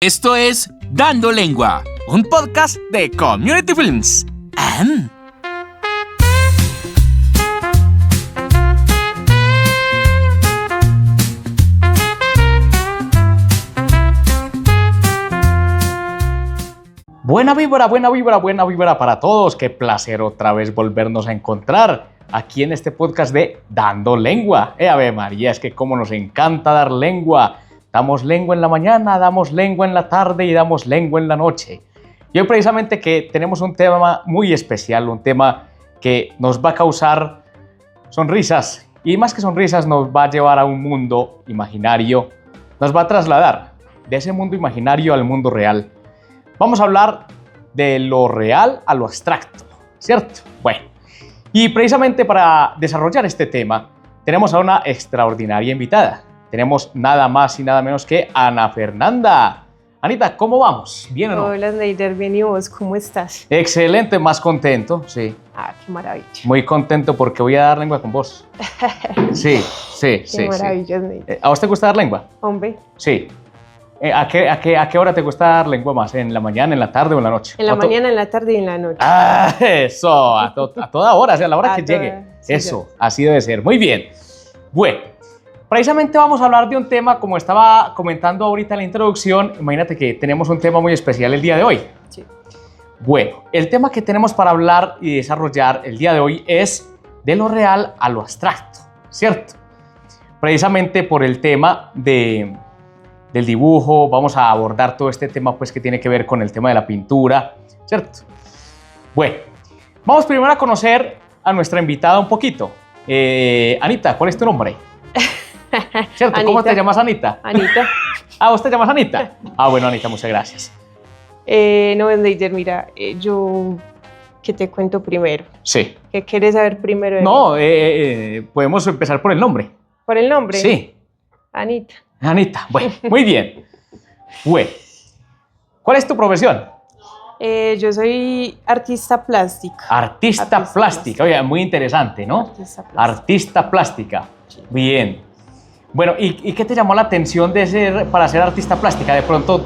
Esto es Dando Lengua, un podcast de Community Films. Buena vibra para todos. Qué placer otra vez volvernos a encontrar aquí en este podcast de Dando Lengua. Ave María, es que cómo nos encanta dar lengua. Damos lengua en la mañana, damos lengua en la tarde y damos lengua en la noche. Y hoy precisamente que tenemos un tema muy especial, un tema que nos va a causar sonrisas y más que sonrisas nos va a llevar a un mundo imaginario, nos va a trasladar de ese mundo imaginario al mundo real. Vamos a hablar de lo real a lo abstracto, ¿cierto? Bueno, y precisamente para desarrollar este tema tenemos a una extraordinaria invitada. Tenemos nada más y nada menos que Ana Fernanda. Anita, ¿cómo vamos? ¿Bien o no? Hola, Neider, bien, ¿y vos? ¿Cómo estás? Excelente, más contento, sí. Ah, qué maravilla. Muy contento porque voy a dar lengua con vos. Sí. Qué maravilla, Neider. ¿A vos te gusta dar lengua? Hombre, Sí. ¿A qué hora te gusta dar lengua más? ¿En la mañana, en la tarde o en la noche? en la mañana, en la tarde y en la noche. Ah, eso, a toda hora, o sea, a la hora que llegue. Sí, Eso, así debe ser. Muy bien. Bueno, precisamente vamos a hablar de un tema, como estaba comentando ahorita en la introducción, imagínate que tenemos un tema muy especial el día de hoy. Sí. Bueno, el tema que tenemos para hablar y desarrollar el día de hoy es de lo real a lo abstracto, ¿cierto? Precisamente por el tema del dibujo, vamos a abordar todo este tema pues, que tiene que ver con el tema de la pintura, ¿cierto? Bueno, vamos primero a conocer a nuestra invitada un poquito. Anita, ¿cuál es tu nombre? ¿Cierto? ¿Cómo te llamas, Anita? Anita. Ah, ¿vos te llamas Anita? Ah, bueno, Anita, muchas gracias. No, Neider, mira, yo, ¿qué te cuento primero? Sí. ¿Qué quieres saber primero de No, mí? podemos empezar por el nombre. ¿Por el nombre? Sí. Anita. Anita, bueno, muy bien. Bueno, ¿cuál es tu profesión? Yo soy artista plástica. Artista plástica. Oye, muy interesante, ¿no? Artista plástica. Artista plástica. Sí. Bien. Bueno, ¿y qué te llamó la atención para ser artista plástica? ¿De pronto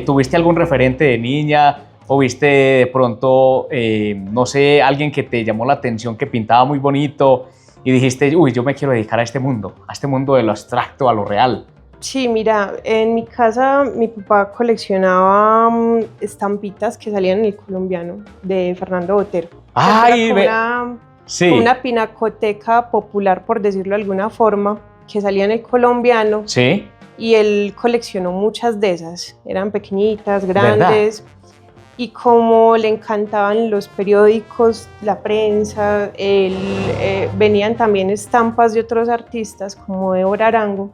tuviste algún referente de niña o viste de pronto, no sé, alguien que te llamó la atención, que pintaba muy bonito y dijiste, uy, yo me quiero dedicar a este mundo de lo abstracto, a lo real? Sí, mira, en mi casa mi papá coleccionaba estampitas que salían en El Colombiano de Fernando Botero. ¡Ay! Sí. Una pinacoteca popular, por decirlo de alguna forma, que salía en El Colombiano. Sí. Y él coleccionó muchas de esas. Eran pequeñitas, grandes. ¿Verdad? Y como le encantaban los periódicos, la prensa, venían también estampas de otros artistas como Débora Arango.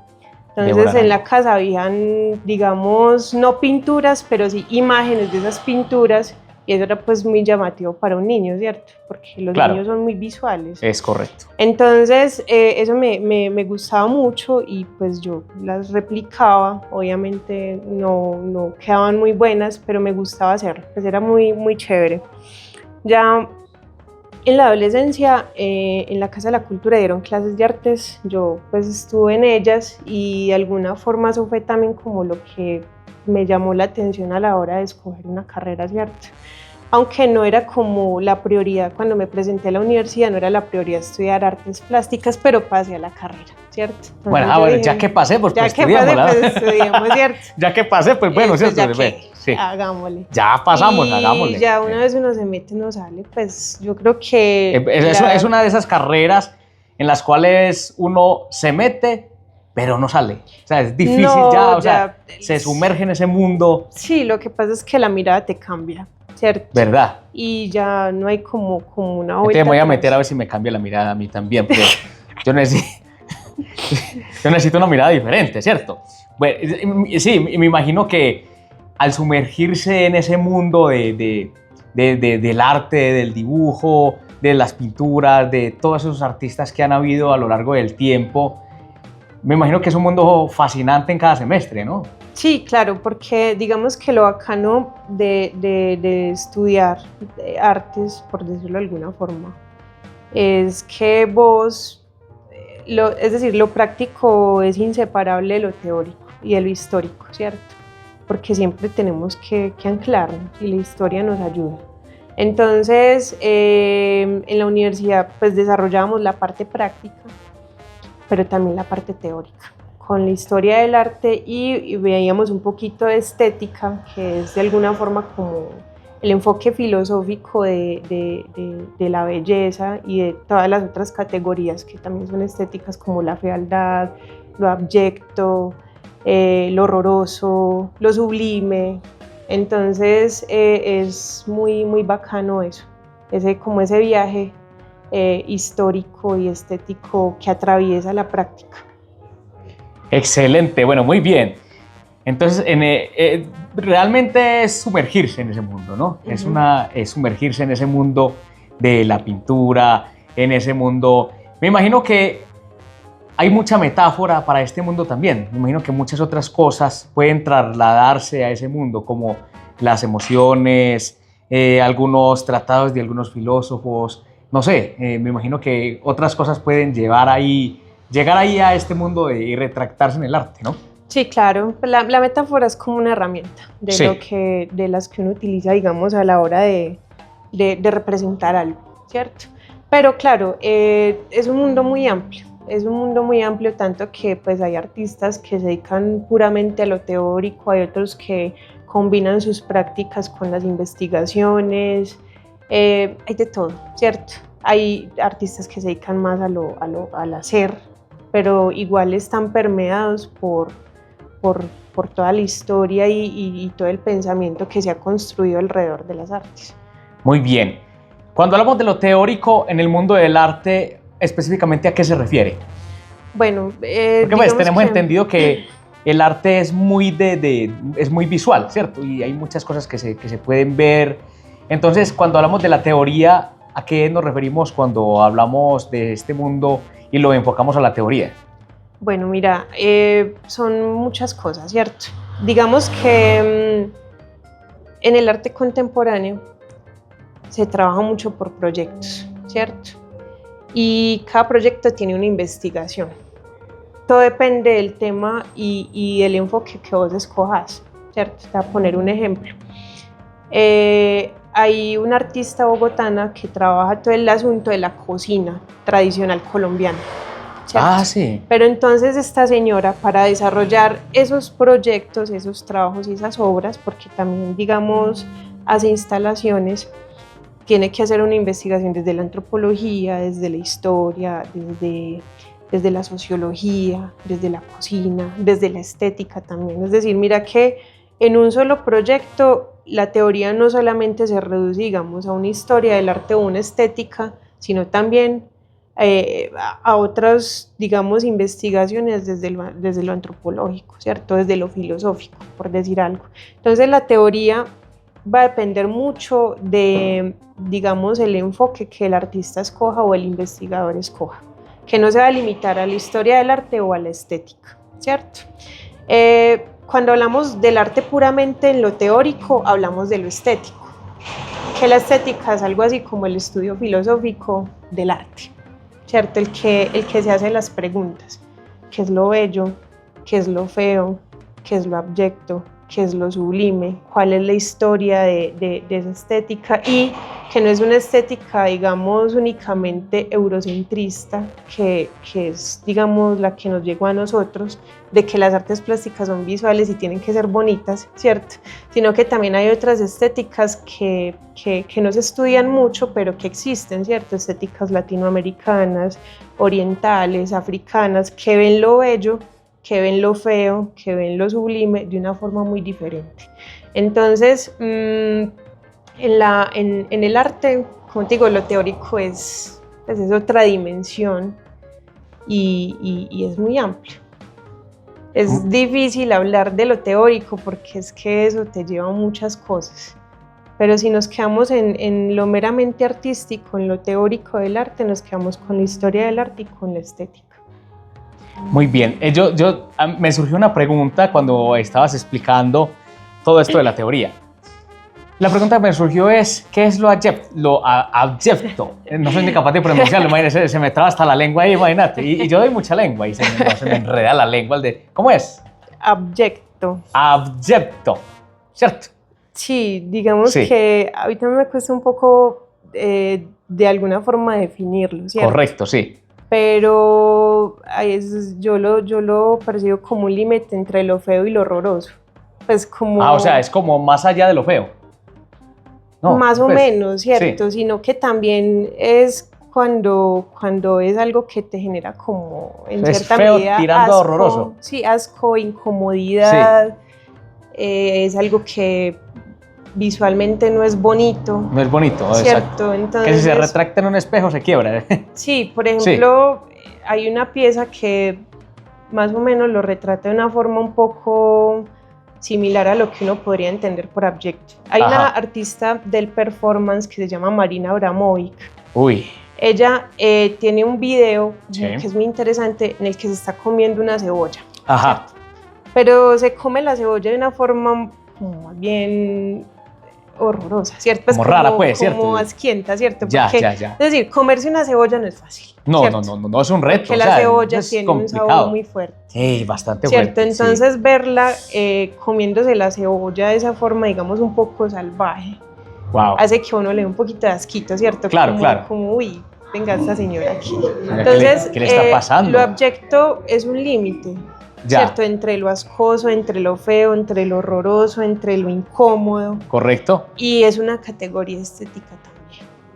Entonces en la casa habían, digamos, no pinturas, pero sí imágenes de esas pinturas, y eso era pues muy llamativo para un niño, ¿cierto? Porque los niños son muy visuales. Es correcto. Entonces eso me gustaba mucho y pues yo las replicaba. Obviamente no quedaban muy buenas, pero me gustaba hacerlo, pues era muy chévere. Ya en la adolescencia, en la Casa de la Cultura dieron clases de artes, yo pues estuve en ellas y de alguna forma eso fue también como lo que me llamó la atención a la hora de escoger una carrera de arte. Aunque no era como la prioridad cuando me presenté a la universidad, no era la prioridad estudiar artes plásticas, pero pasé a la carrera, ¿cierto? Entonces bueno, dije, ya que pasé, pues estudiamos, ¿cierto? Ya que pasé, pues bueno, ¿cierto? Sí. Hagámosle. Ya pasamos, hagámosle. Ya una vez uno se mete, no sale, pues yo creo que... Es una de esas carreras en las cuales uno se mete, pero no sale. O sea, es difícil se sumerge en ese mundo. Sí, lo que pasa es que la mirada te cambia, ¿cierto? ¿Verdad? Y ya no hay como una vuelta. Entonces me voy a meter a ver si me cambia la mirada a mí también, porque yo necesito una mirada diferente, ¿cierto? Bueno, sí, me imagino que al sumergirse en ese mundo del arte, del dibujo, de las pinturas, de todos esos artistas que han habido a lo largo del tiempo, me imagino que es un mundo fascinante en cada semestre, ¿no? Sí, claro, porque digamos que lo bacano de estudiar artes, por decirlo de alguna forma, es que vos, lo práctico es inseparable de lo teórico y de lo histórico, ¿cierto? porque siempre tenemos que anclarnos y la historia nos ayuda. Entonces, en la universidad pues desarrollábamos la parte práctica, pero también la parte teórica, con la historia del arte y veíamos un poquito de estética, que es de alguna forma como el enfoque filosófico de la belleza y de todas las otras categorías que también son estéticas, como la fealdad, lo abyecto, lo horroroso, lo sublime. Entonces es muy, muy bacano eso, como ese viaje histórico y estético que atraviesa la práctica. Excelente, bueno, muy bien. Entonces, realmente es sumergirse en ese mundo, ¿no? Es sumergirse en ese mundo de la pintura, en ese mundo. Me imagino que hay mucha metáfora para este mundo también. Me imagino que muchas otras cosas pueden trasladarse a ese mundo, como las emociones, algunos tratados de algunos filósofos. No sé, me imagino que otras cosas pueden llegar ahí a este mundo y retractarse en el arte, ¿no? Sí, claro. La metáfora es como una herramienta de las que uno utiliza, digamos, a la hora de representar algo, ¿cierto? Pero claro, es un mundo muy amplio. Es un mundo muy amplio, tanto que pues hay artistas que se dedican puramente a lo teórico, hay otros que combinan sus prácticas con las investigaciones, hay de todo, ¿cierto? Hay artistas que se dedican más al hacer, pero igual están permeados por toda la historia y todo el pensamiento que se ha construido alrededor de las artes. Muy bien. Cuando hablamos de lo teórico en el mundo del arte, específicamente, ¿a qué se refiere? Bueno, porque pues tenemos entendido que el arte es muy visual, ¿cierto? Y hay muchas cosas que se pueden ver. Entonces, cuando hablamos de la teoría, ¿a qué nos referimos cuando hablamos de este mundo y lo enfocamos a la teoría? Bueno, mira, son muchas cosas, ¿cierto? Digamos que en el arte contemporáneo se trabaja mucho por proyectos, ¿cierto? Y cada proyecto tiene una investigación. Todo depende del tema y del enfoque que vos escojas, ¿cierto? Te voy a poner un ejemplo. Hay una artista bogotana que trabaja todo el asunto de la cocina tradicional colombiana, ¿cierto? Ah, sí. Pero entonces esta señora, para desarrollar esos proyectos, esos trabajos y esas obras, porque también, digamos, hace instalaciones, tiene que hacer una investigación desde la antropología, desde la historia, desde la sociología, desde la cocina, desde la estética también. Es decir, mira que en un solo proyecto la teoría no solamente se reduce, digamos, a una historia del arte o una estética, sino también a otras, digamos, investigaciones desde lo antropológico, ¿cierto? Desde lo filosófico, por decir algo. Entonces la teoría va a depender mucho de, digamos, el enfoque que el artista escoja o el investigador escoja, que no se va a limitar a la historia del arte o a la estética, ¿cierto? Cuando hablamos del arte puramente en lo teórico, hablamos de lo estético, que la estética es algo así como el estudio filosófico del arte, ¿cierto? El que se hace las preguntas, ¿qué es lo bello? ¿Qué es lo feo? ¿Qué es lo abyecto? ¿Qué es lo sublime? ¿Cuál es la historia de esa estética? Y que no es una estética, digamos, únicamente eurocentrista, que es, digamos, la que nos llegó a nosotros, de que las artes plásticas son visuales y tienen que ser bonitas, ¿cierto? Sino que también hay otras estéticas que no se estudian mucho, pero que existen, ¿cierto? Estéticas latinoamericanas, orientales, africanas, que ven lo bello, que ven lo feo, que ven lo sublime de una forma muy diferente. Entonces, en el arte, como te digo, lo teórico es otra dimensión y es muy amplio. Es difícil hablar de lo teórico porque es que eso te lleva a muchas cosas. Pero si nos quedamos en lo meramente artístico, en lo teórico del arte, nos quedamos con la historia del arte y con la estética. Muy bien. Me surgió una pregunta cuando estabas explicando todo esto de la teoría. La pregunta que me surgió es, ¿qué es lo abyecto? No soy ni capaz de pronunciarlo, imagínate, se me traba hasta la lengua ahí, imagínate. Y yo doy mucha lengua y se me enreda la lengua. ¿Cómo es? Abyecto. abyecto. Abyecto, ¿cierto? Sí, digamos Sí. que ahorita me cuesta un poco de alguna forma definirlo, ¿cierto? Correcto, sí. Pero yo lo percibo como un límite entre lo feo y lo horroroso. Pues como... O sea, es como más allá de lo feo. No, más o pues, menos, ¿cierto? sí. Sino que también es cuando es algo que te genera como en Es cierta feo medida tirando a asco, horroroso. sí, asco, incomodidad, es algo que visualmente no es bonito, No es bonito, exacto. ¿cierto? Que si Entonces, se retracta en un espejo se quiebra. sí, por ejemplo, hay una pieza que más o menos lo retrata de una forma un poco similar a lo que uno podría entender por abyecto. Hay una artista del performance que se llama Marina Abramovic. Uy. Ella tiene un video Sí. que es muy interesante en el que se está comiendo una cebolla. Ajá. ¿Cierto? Pero se come la cebolla de una forma como más bien horrorosa, ¿cierto? Como rara, pues, ¿cierto? Como asquienta, ¿cierto? Ya. Es decir, comerse una cebolla no es fácil. No, ¿cierto? no es un reto. Porque la cebolla tiene complicado. un sabor muy fuerte. Bastante ¿cierto? fuerte. Entonces sí. verla comiéndose la cebolla de esa forma, digamos, un poco salvaje, Wow. hace que a uno le dé un poquito de asquito, ¿cierto? Claro, claro. Como, uy, venga esta señora aquí. Mira, Entonces, ¿qué le está pasando? lo abyecto es un límite, ¿cierto? Entre lo ascoso, entre lo feo, entre lo horroroso, entre lo incómodo. Correcto. Y es una categoría estética también.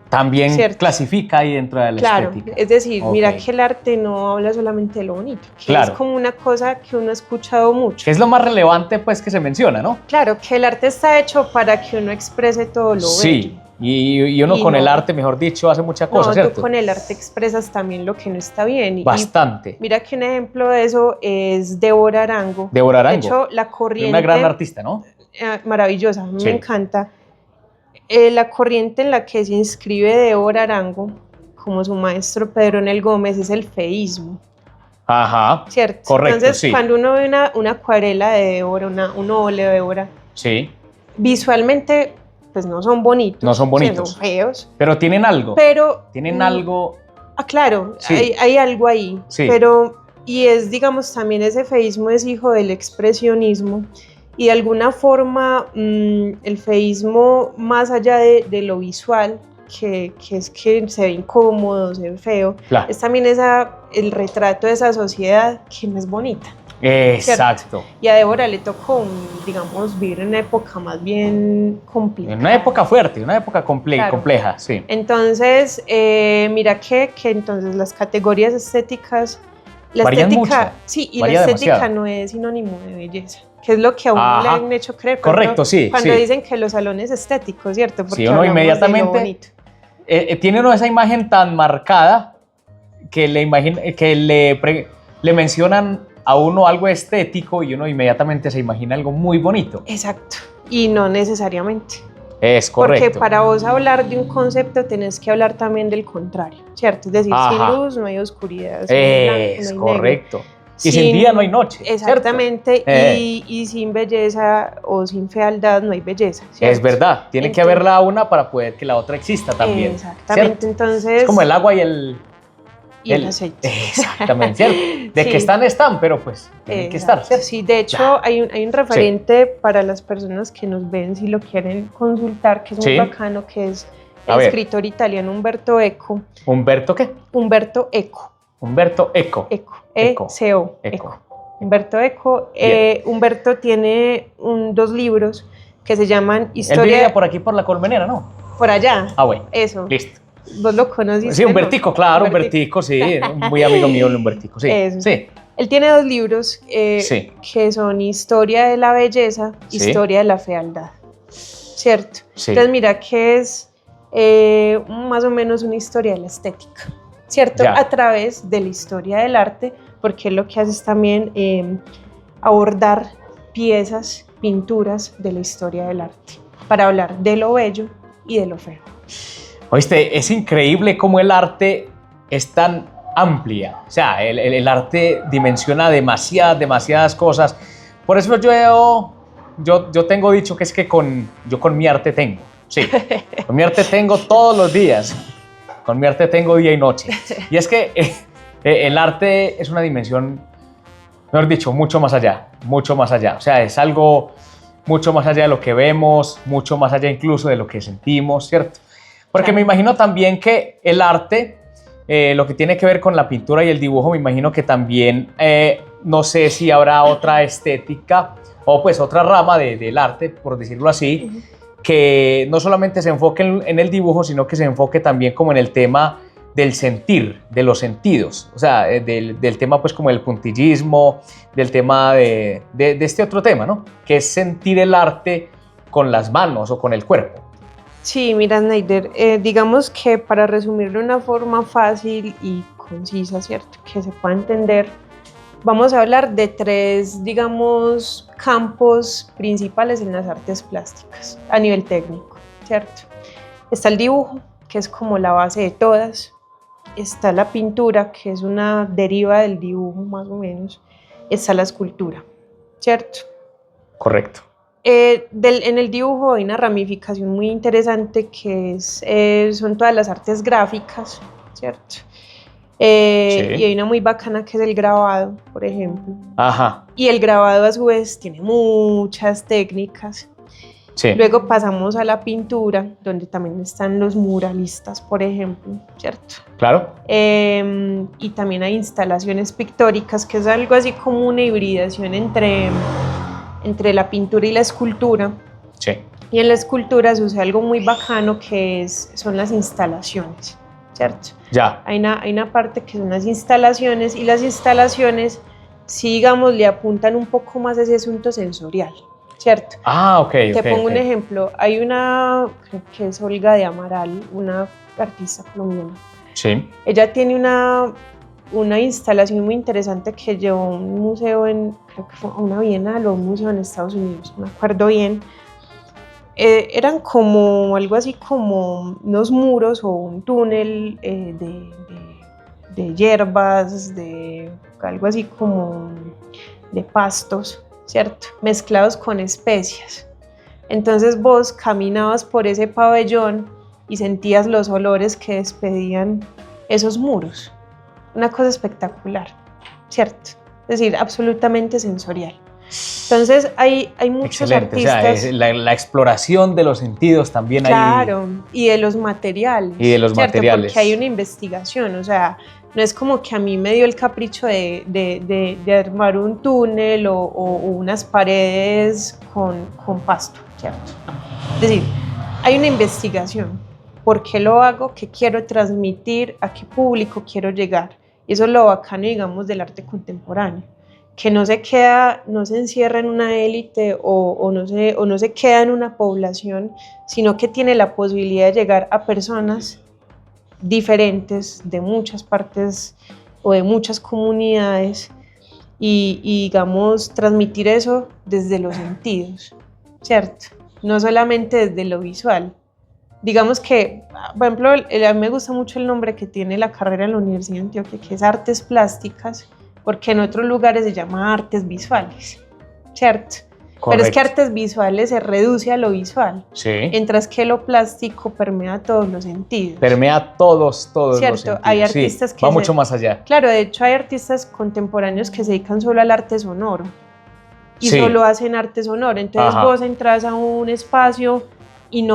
También ¿cierto? Clasifica ahí dentro de la estética. Es decir, Ok. mira que el arte no habla solamente de lo bonito, que Claro. es como una cosa que uno ha escuchado mucho. Que es lo más relevante, pues, que se menciona, ¿no? Claro, que el arte está hecho para que uno exprese todo lo bello. Sí. Y uno Y con no. el arte, mejor dicho, hace muchas No, cosas, ¿cierto? tú con el arte expresas también lo que no está bien. Bastante. Mira que un ejemplo de eso es Débora Arango. Débora Arango. De hecho, la corriente... Una gran artista, ¿no? Maravillosa, a mí Sí. me encanta. La corriente en la que se inscribe Débora Arango, como su maestro Pedro Nel Gómez, es el feísmo. Ajá. ¿Cierto? Correcto, Entonces, sí. cuando uno ve una acuarela de Débora, un óleo de Débora, Sí. visualmente, pues no son bonitos. No son bonitos. Son feos. Pero tienen algo. Pero... Tienen algo. claro, Sí. hay algo ahí. Sí. Pero, y es, digamos, también ese feísmo es hijo del expresionismo. Y de alguna forma, el feísmo, más allá de lo visual, que es que se ve incómodo, se ve feo, Claro. es también el retrato de esa sociedad que no es bonita. Exacto. ¿cierto? Y a Débora le tocó, digamos, vivir en una época más bien complicada. En una época fuerte, una época Claro. compleja, sí. Entonces, mira que entonces las categorías estéticas, la Varían estética, mucho. sí, y Varía la estética demasiado. no es sinónimo de belleza, que es lo que a uno le Ajá. han hecho creer. por Correcto, ejemplo, sí, Cuando sí. dicen que los salones estéticos, ¿cierto? Porque Sí, uno hablamos de lo inmediatamente bonito. Tiene uno esa imagen tan marcada que le mencionan a uno algo estético y uno inmediatamente se imagina algo muy bonito. Exacto, y no necesariamente. Es correcto. Porque para vos hablar de un concepto tenés que hablar también del contrario, ¿cierto? Es decir, Ajá. sin luz no hay oscuridad, sin blanco no hay Es negro. correcto. Y sin día no hay noche. Exactamente, ¿cierto? y sin belleza o sin fealdad no hay belleza, ¿cierto? Es verdad, tiene que Entonces- haberla una para poder que la otra exista también. Exactamente, ¿cierto? entonces... Es como el agua y el aceite. Exactamente, ¿cierto? De Sí. que están, pero pues tienen que estar, Exacto. ¿cierto? Sí, de hecho Ya. hay un referente para las personas que nos ven si lo quieren consultar, que es muy Sí. bacano, que es A el ver. escritor italiano Umberto Eco. ¿Humberto qué? Humberto Eco. Humberto Eco. Eco. Eco. E-C-O. Eco. Eco. Humberto Eco. Bien. Humberto tiene dos libros que se llaman Él Historia... vivía por aquí, por la Colmenera, ¿no? por allá. Ah, bueno. Eso. Listo. Vos lo conociste. Sí, Humbertico, ¿no? claro, Humbertico. Humbertico, sí. Muy amigo mío, el Humbertico, sí. Eso. Sí. Él tiene dos libros Sí. que son Historia de la belleza, Sí. Historia de la fealdad, ¿cierto? Sí. Entonces mira que es más o menos una historia de la estética, ¿cierto? Ya. A través de la historia del arte, porque lo que hace es también abordar piezas, pinturas de la historia del arte, para hablar de lo bello y de lo feo. Oíste, es increíble cómo el arte es tan amplia. O sea, el arte dimensiona demasiadas cosas. Por eso yo tengo dicho que es que yo con mi arte tengo. Sí, con mi arte tengo todos los días. Con mi arte tengo día y noche. Y es que el arte es una dimensión mejor dicho, mucho más allá, mucho más allá. O sea, es algo mucho más allá de lo que vemos, mucho más allá incluso de lo que sentimos, ¿cierto? Porque Claro. me imagino también que el arte, lo que tiene que ver con la pintura y el dibujo, me imagino que también, no sé si habrá otra estética o pues otra rama del arte, por decirlo así, que no solamente se enfoque en el dibujo, sino que se enfoque también como en el tema del sentir, de los sentidos, o sea, del tema pues como el puntillismo, del tema de este otro tema, ¿no? Que es sentir el arte con las manos o con el cuerpo. Sí, mira, Snyder, digamos que para resumirlo de una forma fácil y concisa, ¿cierto? Que se pueda entender, vamos a hablar de tres, digamos, campos principales en las artes plásticas a nivel técnico, ¿cierto? Está el dibujo, que es como la base de todas. Está la pintura, que es una deriva del dibujo más o menos. Está la escultura, ¿cierto? Correcto. En el dibujo hay una ramificación muy interesante que son todas las artes gráficas, ¿cierto? Sí. Y hay una muy bacana que es el grabado, por ejemplo. Ajá. Y el grabado a su vez tiene muchas técnicas. Sí. Luego pasamos a la pintura, donde también están los muralistas, por ejemplo, ¿cierto? Claro. Y también hay instalaciones pictóricas, que es algo así como una hibridación entre la pintura y la escultura. Sí. Y en la escultura sucede algo muy bacano que son las instalaciones, ¿cierto? Ya. Hay una parte que son las instalaciones, y las instalaciones, sí, digamos, le apuntan un poco más a ese asunto sensorial, ¿cierto? Ah, ok. Te pongo un ejemplo. Hay una, creo que es Olga de Amaral, una artista colombiana. Sí. Ella tiene una instalación muy interesante que llevó a un museo creo que fue a una bienal o un museo en Estados Unidos, no me acuerdo bien. Eran como algo así como unos muros o un túnel de hierbas, de algo así como de pastos, ¿cierto? Mezclados con especias. Entonces vos caminabas por ese pabellón y sentías los olores que despedían esos muros. Una cosa espectacular, ¿cierto? Es decir, absolutamente sensorial. Entonces hay muchos artistas. O sea, es la exploración de los sentidos también. Claro, ahí. Y de los materiales. Y de los ¿cierto? materiales. Porque hay una investigación, o sea, no es como que a mí me dio el capricho de armar un túnel o unas paredes con pasto, ¿cierto? Es decir, hay una investigación. ¿Por qué lo hago? ¿Qué quiero transmitir? ¿A qué público quiero llegar? Y eso es lo bacano, digamos, del arte contemporáneo, que no se encierra en una élite o no se queda en una población, sino que tiene la posibilidad de llegar a personas diferentes de muchas partes o de muchas comunidades y digamos, transmitir eso desde los sentidos, ¿cierto? No solamente desde lo visual. Digamos que, por ejemplo, a mí me gusta mucho el nombre que tiene la carrera en la Universidad de Antioquia, que es Artes Plásticas, porque en otros lugares se llama artes visuales, ¿cierto? Correcto. Pero es que artes visuales se reduce a lo visual, sí. Mientras que lo plástico permea todos los sentidos. Permea todos los sentidos. Hay artistas que va mucho más allá. Claro, de hecho hay artistas contemporáneos que se dedican solo al arte sonoro y solo hacen arte sonoro. Entonces vos entras a un espacio y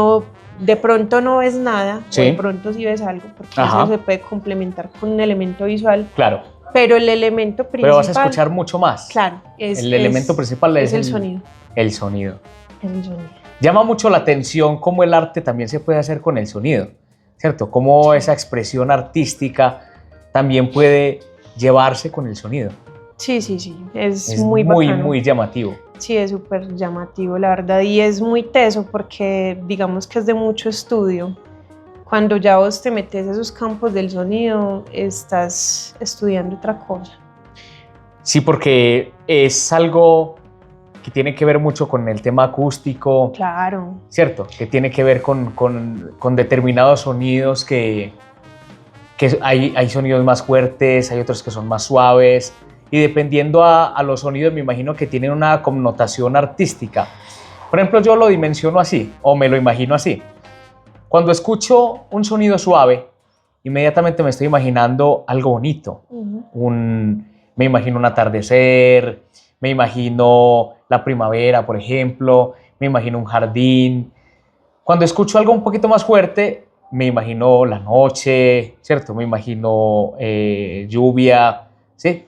de pronto no ves nada, o de pronto sí ves algo, porque eso se puede complementar con un elemento visual. Claro. Pero el elemento principal... Pero vas a escuchar mucho más. Claro. El elemento principal es el sonido. El sonido. El sonido. Llama mucho la atención cómo el arte también se puede hacer con el sonido, ¿cierto? Cómo esa expresión artística también puede llevarse con el sonido. Sí. Es muy bacano. Muy llamativo. Sí, es súper llamativo, la verdad. Y es muy teso porque digamos que es de mucho estudio. Cuando ya vos te metes a esos campos del sonido, estás estudiando otra cosa. Sí, porque es algo que tiene que ver mucho con el tema acústico. Claro. ¿Cierto? Que tiene que ver con determinados sonidos que hay sonidos más fuertes, hay otros que son más suaves. Y dependiendo a los sonidos, me imagino que tienen una connotación artística. Por ejemplo, yo lo dimensiono así, o me lo imagino así. Cuando escucho un sonido suave, inmediatamente me estoy imaginando algo bonito. Me me imagino un atardecer, me imagino la primavera, por ejemplo, me imagino un jardín. Cuando escucho algo un poquito más fuerte, me imagino la noche, ¿cierto? Me imagino lluvia, ¿sí?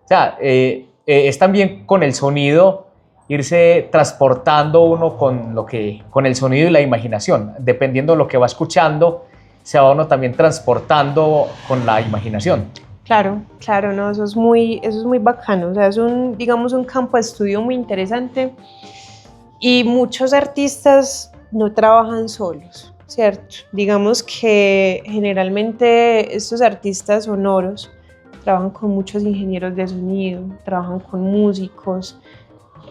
O sea, es también con el sonido irse transportando uno con el sonido y la imaginación. Dependiendo de lo que va escuchando, se va uno también transportando con la imaginación. Claro, claro, no, eso es muy bacano, o sea, es un, digamos, un campo de estudio muy interesante y muchos artistas no trabajan solos, ¿cierto? Digamos que generalmente estos artistas sonoros trabajan con muchos ingenieros de sonido, trabajan con músicos.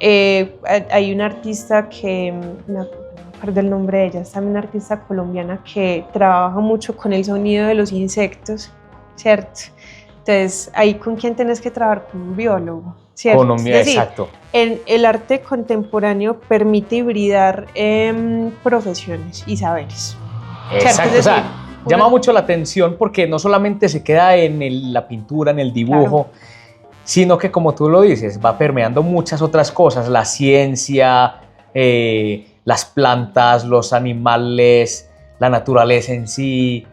Hay una artista que, no me acuerdo el nombre de ella, es también una artista colombiana que trabaja mucho con el sonido de los insectos, ¿cierto? Entonces, ahí con quién tenés que trabajar, con un biólogo, ¿cierto? Economía, es decir, exacto. el arte contemporáneo permite hibridar profesiones y saberes. Exacto, Es decir, o sea, llama mucho la atención porque no solamente se queda en la pintura, en el dibujo, claro, sino que, como tú lo dices, va permeando muchas otras cosas, la ciencia, las plantas, los animales, la naturaleza en sí,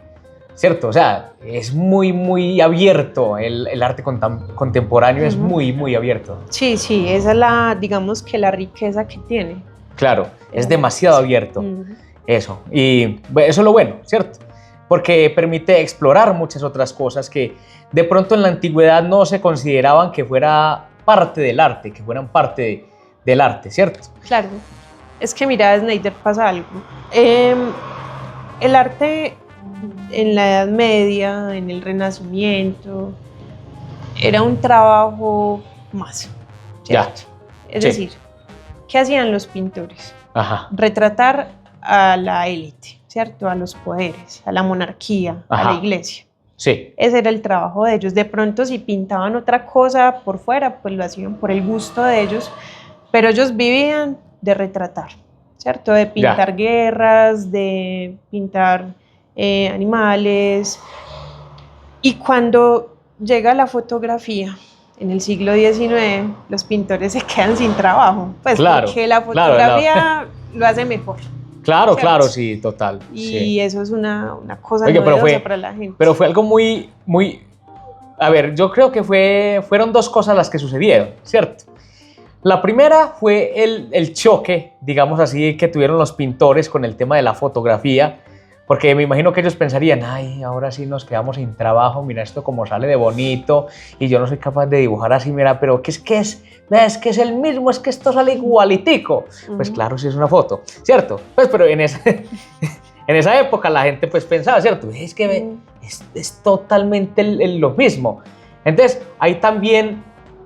¿cierto? O sea, es muy, muy abierto, el arte contemporáneo es muy, muy abierto. Sí, sí, esa es la, digamos que la riqueza que tiene. Claro, es demasiado abierto, eso, y eso es lo bueno, ¿cierto? Porque permite explorar muchas otras cosas que de pronto en la antigüedad no se consideraban que fuera parte del arte, que fueran parte del arte, ¿cierto? Claro, es que mira, Snyder, pasa algo. El arte en la Edad Media, en el Renacimiento, era un trabajo más, ¿cierto? Es decir, ¿qué hacían los pintores? Ajá. Retratar a la élite, ¿cierto? A los poderes, a la monarquía, a la iglesia. Sí. Ese era el trabajo de ellos. De pronto, si pintaban otra cosa por fuera, pues lo hacían por el gusto de ellos, pero ellos vivían de retratar, ¿cierto? De pintar guerras, de pintar animales. Y cuando llega la fotografía, en el siglo XIX, los pintores se quedan sin trabajo, pues claro, porque la fotografía lo hace mejor. Claro, ¿cierto? Claro, sí, total. Y sí, eso es una cosa novedosa para la gente. Pero fue algo muy, muy... A ver, yo creo que fueron dos cosas las que sucedieron, ¿cierto? La primera fue el choque, digamos así, que tuvieron los pintores con el tema de la fotografía, porque me imagino que ellos pensarían, ay, ahora sí nos quedamos sin trabajo, mira esto como sale de bonito, y yo no soy capaz de dibujar así, mira, pero ¿qué es que es? Es que es el mismo, es que esto sale igualitico. Pues claro, sí es una foto, ¿cierto? Pues pero en esa época la gente pues pensaba, ¿cierto? Es que es totalmente lo mismo. Entonces, ahí también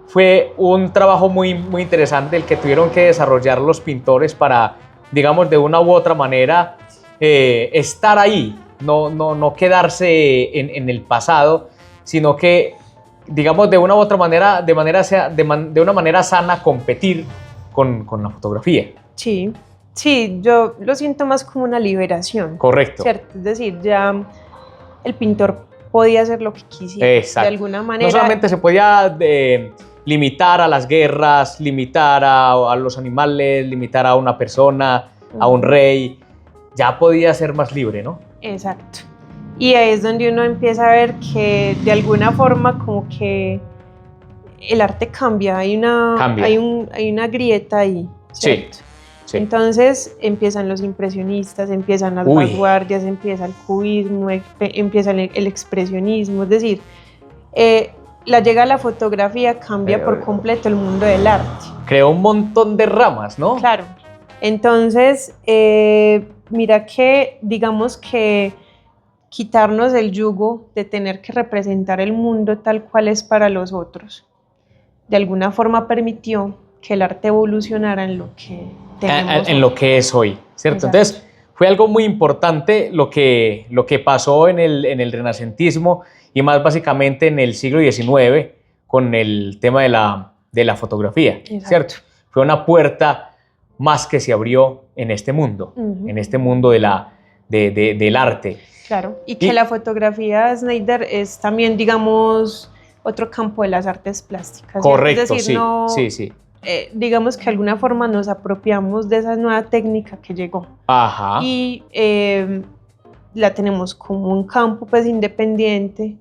fue un trabajo muy, muy interesante el que tuvieron que desarrollar los pintores para, digamos, de una u otra manera, estar ahí, no quedarse en el pasado, sino que, digamos, de una u otra manera, de una manera sana, competir con la fotografía. Sí, sí, yo lo siento más como una liberación. Correcto. ¿Cierto? Es decir, ya el pintor podía hacer lo que quisiera. Exacto. De alguna manera. No solamente se podía limitar a las guerras, limitar a los animales, limitar a una persona, a un rey, ya podía ser más libre, ¿no? Exacto. Y ahí es donde uno empieza a ver que de alguna forma como que el arte cambia, hay una grieta ahí, ¿cierto? Sí. Entonces empiezan los impresionistas, empiezan las vanguardias, empieza el cubismo, empieza el expresionismo, es decir, llega a la fotografía, cambia por completo el mundo del arte. Creó un montón de ramas, ¿no? Claro. Entonces, mira que, digamos que quitarnos el yugo de tener que representar el mundo tal cual es para los otros, de alguna forma permitió que el arte evolucionara en lo que tenemos en lo que es hoy, ¿cierto? Exacto. Entonces, fue algo muy importante lo que pasó en el renacentismo y más básicamente en el siglo XIX con el tema de la fotografía, exacto, ¿cierto? Fue una puerta más que se abrió en este mundo, en este mundo del arte. Claro, y que la fotografía, Snyder, es también, digamos, otro campo de las artes plásticas. Correcto, es decir, sí, no, sí. digamos que de alguna forma nos apropiamos de esa nueva técnica que llegó. Ajá. Y la tenemos como un campo pues independiente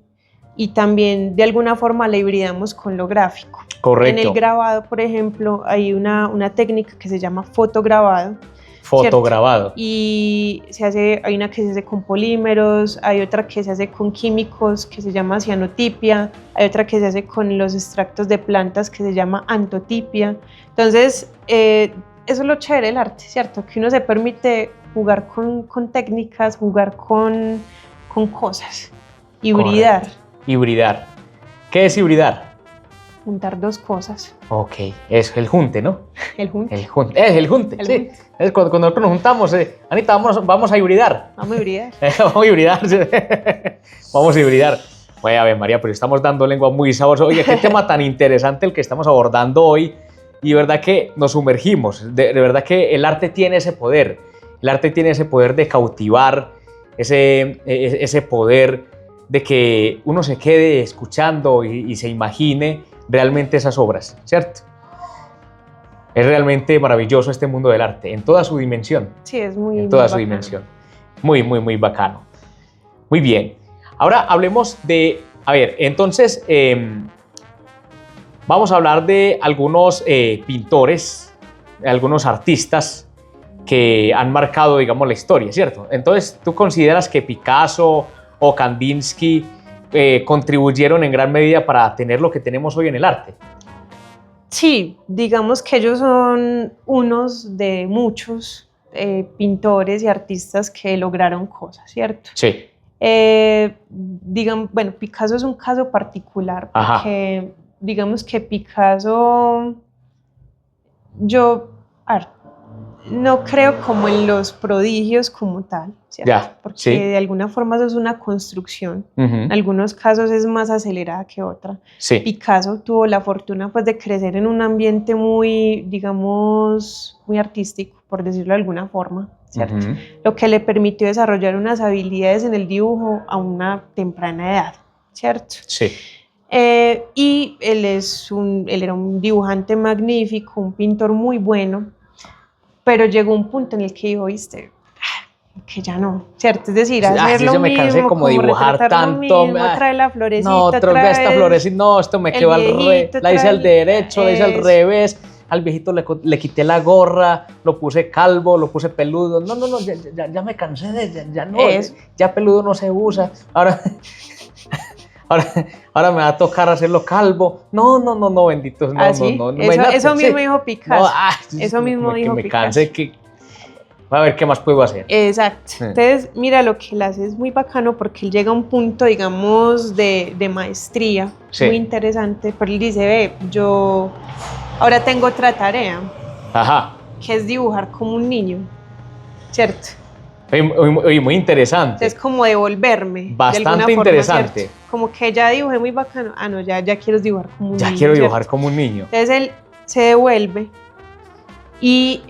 y también de alguna forma la hibridamos con lo gráfico. Correcto. En el grabado, por ejemplo, hay una técnica que se llama fotograbado. Fotograbado. ¿Cierto? Y hay una que se hace con polímeros, hay otra que se hace con químicos que se llama cianotipia, hay otra que se hace con los extractos de plantas que se llama antotipia. Entonces, eso es lo chévere del arte, ¿cierto? Que uno se permite jugar con técnicas, jugar con cosas, hibridar. Correcto. Hibridar. ¿Qué es hibridar? Juntar dos cosas. Ok, es el junte, ¿no? El junte. El junte, el junte, El sí. junte. Es cuando nosotros nos juntamos, Anita, vamos a hibridar. Vamos a hibridar. Vamos a hibridar. Sí. Vamos a hibridar. Oye, a ver, María, pero estamos dando lengua muy sabrosa. Oye, qué tema tan interesante el que estamos abordando hoy. Y de verdad que nos sumergimos. De verdad que el arte tiene ese poder. El arte tiene ese poder de cautivar, ese poder de que uno se quede escuchando y se imagine realmente esas obras, ¿cierto? Es realmente maravilloso este mundo del arte, en toda su dimensión. Sí, es muy En toda muy su bacano. dimensión. Muy, muy, muy bacano. Muy bien. Ahora hablemos de, a ver, entonces vamos a hablar de algunos pintores, algunos artistas que han marcado, digamos, la historia, ¿cierto? Entonces, ¿tú consideras que Picasso o Kandinsky contribuyeron en gran medida para tener lo que tenemos hoy en el arte? Sí, digamos que ellos son unos de muchos pintores y artistas que lograron cosas, ¿cierto? Sí. Bueno, Picasso es un caso particular porque digamos que Picasso, no creo como en los prodigios como tal, ¿cierto? Ya, porque sí. de alguna forma eso es una construcción. Uh-huh. En algunos casos es más acelerada que otra. Sí. Picasso tuvo la fortuna pues de crecer en un ambiente muy, digamos, muy artístico, por decirlo de alguna forma, ¿cierto? Uh-huh. Lo que le permitió desarrollar unas habilidades en el dibujo a una temprana edad, ¿cierto? Sí. Y él era un dibujante magnífico, un pintor muy bueno, pero llegó un punto en el que dijo, viste, que ya no, ¿cierto? Es decir, hacer lo yo me cansé mismo, como dibujar tanto, trae la florecita, no, trae esta florecita, no, esto me quedó al revés, la hice al derecho, la hice al revés, al viejito le quité la gorra, lo puse calvo, lo puse peludo, no, ya me cansé ya no, ya peludo no se usa, ahora me va a tocar hacerlo calvo. No, benditos, no, ¿sí? no. Eso mismo dijo Picasso. Eso mismo dijo me Picasso. cansé que... A ver, ¿qué más puedo hacer? Exacto. Entonces, mira, lo que él hace es muy bacano porque él llega a un punto, digamos, de maestría muy interesante, pero él dice, yo ahora tengo otra tarea, que es dibujar como un niño, ¿cierto? Muy interesante. Es como devolverme. Bastante de interesante. Forma, como que ya dibujé muy bacano. No, ya quiero dibujar como un niño. Ya quiero dibujar como un niño. Entonces él se devuelve y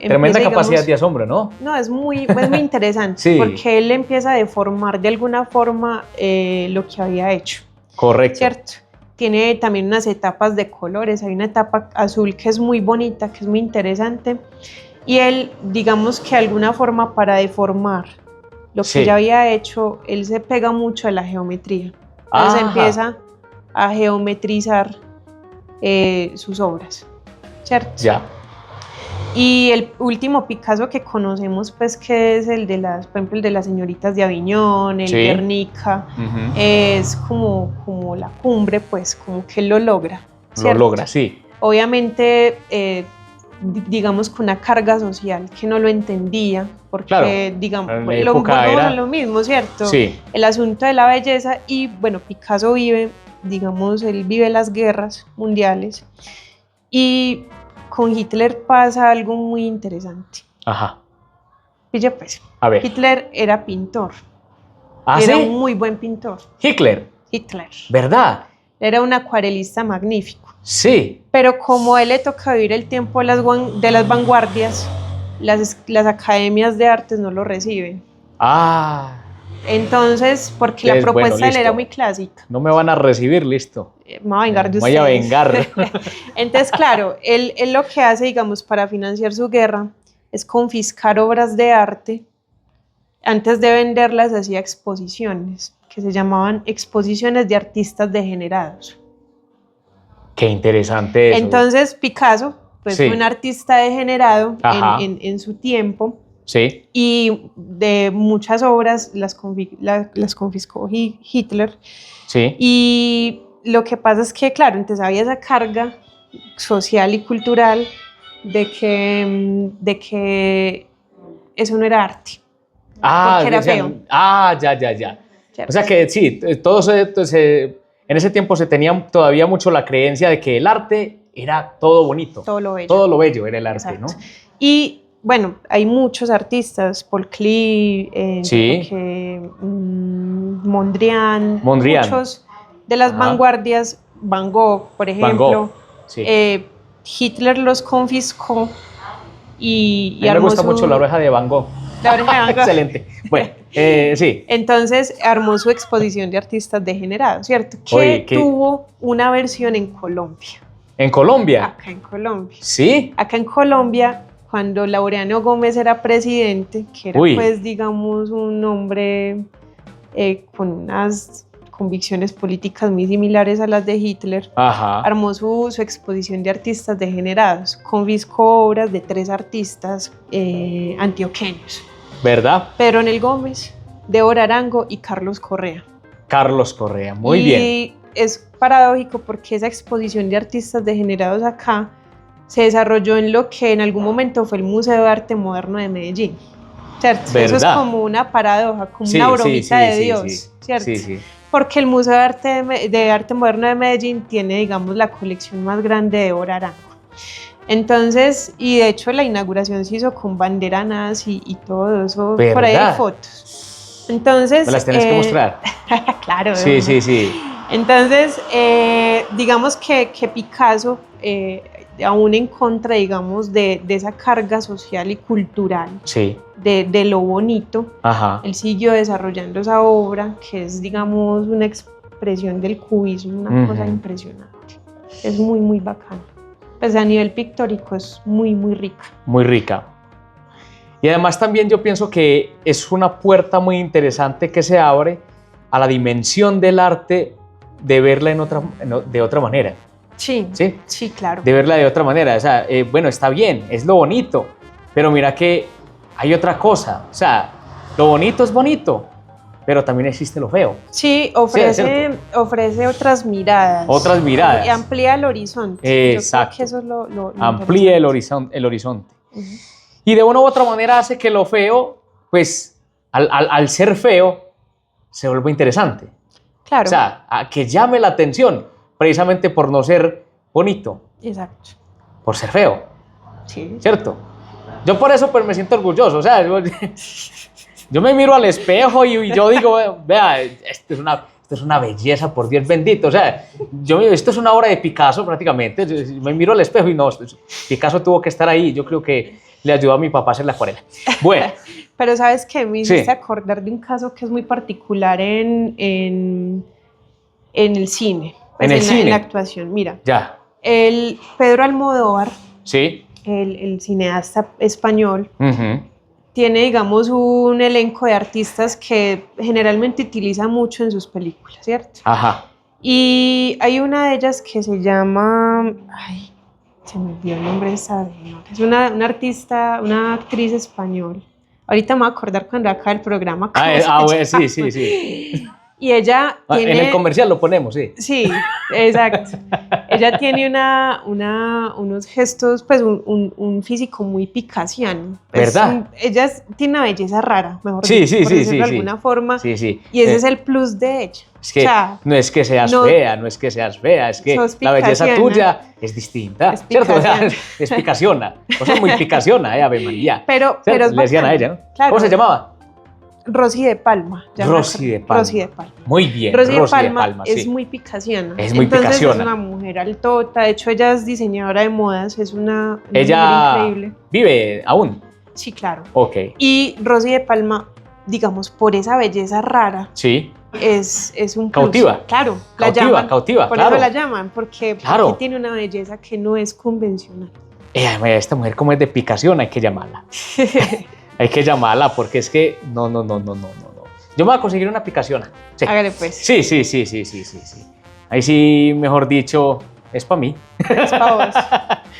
tremenda capacidad de asombro, ¿no? No, es muy interesante. Sí. Porque él empieza a deformar de alguna forma lo que había hecho. Correcto. ¿Cierto? Tiene también unas etapas de colores. Hay una etapa azul que es muy bonita, que es muy interesante. Y él, digamos que de alguna forma para deformar lo que ya había hecho, él se pega mucho a la geometría. Entonces empieza a geometrizar sus obras, ¿cierto? Ya. Y el último Picasso que conocemos, pues, que es el de por ejemplo, el de las señoritas de Aviñón, el Guernica, es como la cumbre, pues, como que él lo logra, ¿cierto? Lo logra, sí. Obviamente, digamos, con una carga social que no lo entendía, porque, claro, digamos, era lo mismo, ¿cierto? Sí. El asunto de la belleza y, bueno, Picasso él vive las guerras mundiales y con Hitler pasa algo muy interesante. Pilla pues, a ver. Hitler era pintor. Era un muy buen pintor. Hitler. ¿Verdad? Era un acuarelista magnífico. Sí. Pero como a él le toca vivir el tiempo de las vanguardias, las academias de artes no lo reciben. Entonces, porque la Entonces, bueno, propuesta de él era listo. muy clásica. No me van a recibir, listo. Me voy a vengar de Me voy a ustedes. vengar. Entonces, claro, él lo que hace, digamos, para financiar su guerra es confiscar obras de arte. Antes de venderlas hacía exposiciones, que se llamaban exposiciones de artistas degenerados. Qué interesante eso. Entonces, Picasso, pues Sí. fue un artista degenerado Ajá. en su tiempo, Sí, y de muchas obras las confiscó Hitler. sí. Y lo que pasa es que, claro, entonces había esa carga social y cultural de que eso no era arte, porque era decían, feo. ya. ¿cierto? O sea que sí, en ese tiempo se tenía todavía mucho la creencia de que el arte era todo bonito. Todo lo bello. Todo lo bello era el arte, Exacto. ¿no? Y bueno, hay muchos artistas, Paul Klee, Sí. creo que, Mondrian, Mondrian. muchos de las Ajá. vanguardias, Van Gogh, por ejemplo. Sí. Hitler los confiscó y A mí me armó gusta mucho la oreja de Van Gogh. la oreja de Van Gogh. Excelente. Bueno, sí. Entonces armó su exposición de artistas degenerados, ¿cierto? Que Oye, tuvo una versión en Colombia. ¿En Colombia? Acá en Colombia. Sí. Acá en Colombia, cuando Laureano Gómez era presidente, que era, Uy. pues, digamos, un hombre con unas convicciones políticas muy similares a las de Hitler, Ajá. armó su exposición de artistas degenerados. Confiscó obras de 3 artistas antioqueños: ¿Verdad? Pedro Nel Gómez, Débora Arango y Carlos Correa. Carlos Correa, muy y bien. es paradójico porque esa exposición de artistas degenerados acá se desarrolló en lo que en algún momento fue el Museo de Arte Moderno de Medellín, ¿cierto? Eso es ¿Verdad? como una paradoja, como Sí, una sí, bromita sí, de sí, Dios, sí. ¿cierto? Sí, sí. Porque el Museo de Arte Moderno de Medellín tiene, digamos, la colección más grande de Débora Arango. Entonces, y de hecho la inauguración se hizo con bandera nazi y todo eso, ¿Verdad? por ahí hay fotos. Entonces, Me las tenés que mostrar. Claro. de Sí, una. sí, sí. Entonces, digamos que Picasso, aún en contra, digamos, de esa carga social y cultural, Sí. de lo bonito, Ajá. él siguió desarrollando esa obra, que es, digamos, una expresión del cubismo, una cosa impresionante. Es muy, muy bacana. Pues a nivel pictórico es muy, muy rica. Muy rica. Y además también yo pienso que es una puerta muy interesante que se abre a la dimensión del arte de verla de otra manera. Sí, ¿Sí? sí, claro. De verla de otra manera. O sea, bueno, está bien, es lo bonito, pero mira que hay otra cosa. O sea, lo bonito es bonito, pero también existe lo feo. Sí, es ofrece otras miradas. Otras miradas. Y amplía el horizonte. Exacto. Yo creo que eso es lo Amplía el interesante. horizonte. Uh-huh. Y de una u otra manera hace que lo feo, pues, al ser feo, se vuelva interesante. Claro. O sea, a que llame la atención, precisamente por no ser bonito, Exacto. por ser feo, Sí. ¿cierto? Yo por eso pues me siento orgulloso, o sea, yo me miro al espejo y yo digo, vea, esto es una belleza, por Dios bendito, o sea, esto es una obra de Picasso prácticamente. Yo me miro al espejo y no, Picasso tuvo que estar ahí, yo creo que le ayudó a mi papá a hacer la acuarela. Bueno. Pero ¿sabes qué? Me hiciste Sí. acordar de un caso que es muy particular en el cine. Pues en la actuación. Mira, Ya. Pedro Almodóvar, Sí. el cineasta español, Uh-huh. tiene, digamos, un elenco de artistas que generalmente utiliza mucho en sus películas, ¿cierto? Ajá. Y hay una de ellas que se llama... Ay, se me olvidó el nombre de esa señora. Es una artista, una actriz española. Ahorita me voy a acordar cuando acabe el programa. Bueno, sí. Y ella tiene... En el comercial lo ponemos, sí. Sí, exacto. Ella tiene unos gestos, pues un físico muy picasiano. Pues, ¿Verdad? Ella tiene una belleza rara, mejor Sí, dicho, sí, por sí, decirlo sí, de alguna sí. forma. Sí. Y ese es el plus de ella. Es que O sea, no es que seas fea, no es que seas fea, es que sos la belleza picasiana. tuya es distinta, Es ¿cierto? O sea, picasiana. es picasiona. Vos sos muy picasiona, Ave María. Pero ¿Cierto? es Le decían a bacano. ella, ¿no? Claro. ¿Cómo se llamaba? Rosy de Palma. Rosy de Palma. Rosy de Palma. Muy bien, Rosy de Rosy Palma, sí. es muy picasiana. Es muy Entonces picasiona. es una mujer altota. De hecho, ella es diseñadora de modas. Es una mujer Ella increíble. vive aún. Sí, claro. Ok. Y Rosy de Palma digamos, por esa belleza rara, Sí. es un plus. Cautiva. Claro, la Cautiva, llaman. cautiva, Por claro. eso la llaman, porque Claro. tiene una belleza que no es convencional. Esta mujer como es de picación, hay que llamarla. Hay que llamarla porque es que no. Yo me voy a conseguir una picación. Sí. Hágale pues. Sí. Ahí sí, mejor dicho, es para mí. Es pa' vos.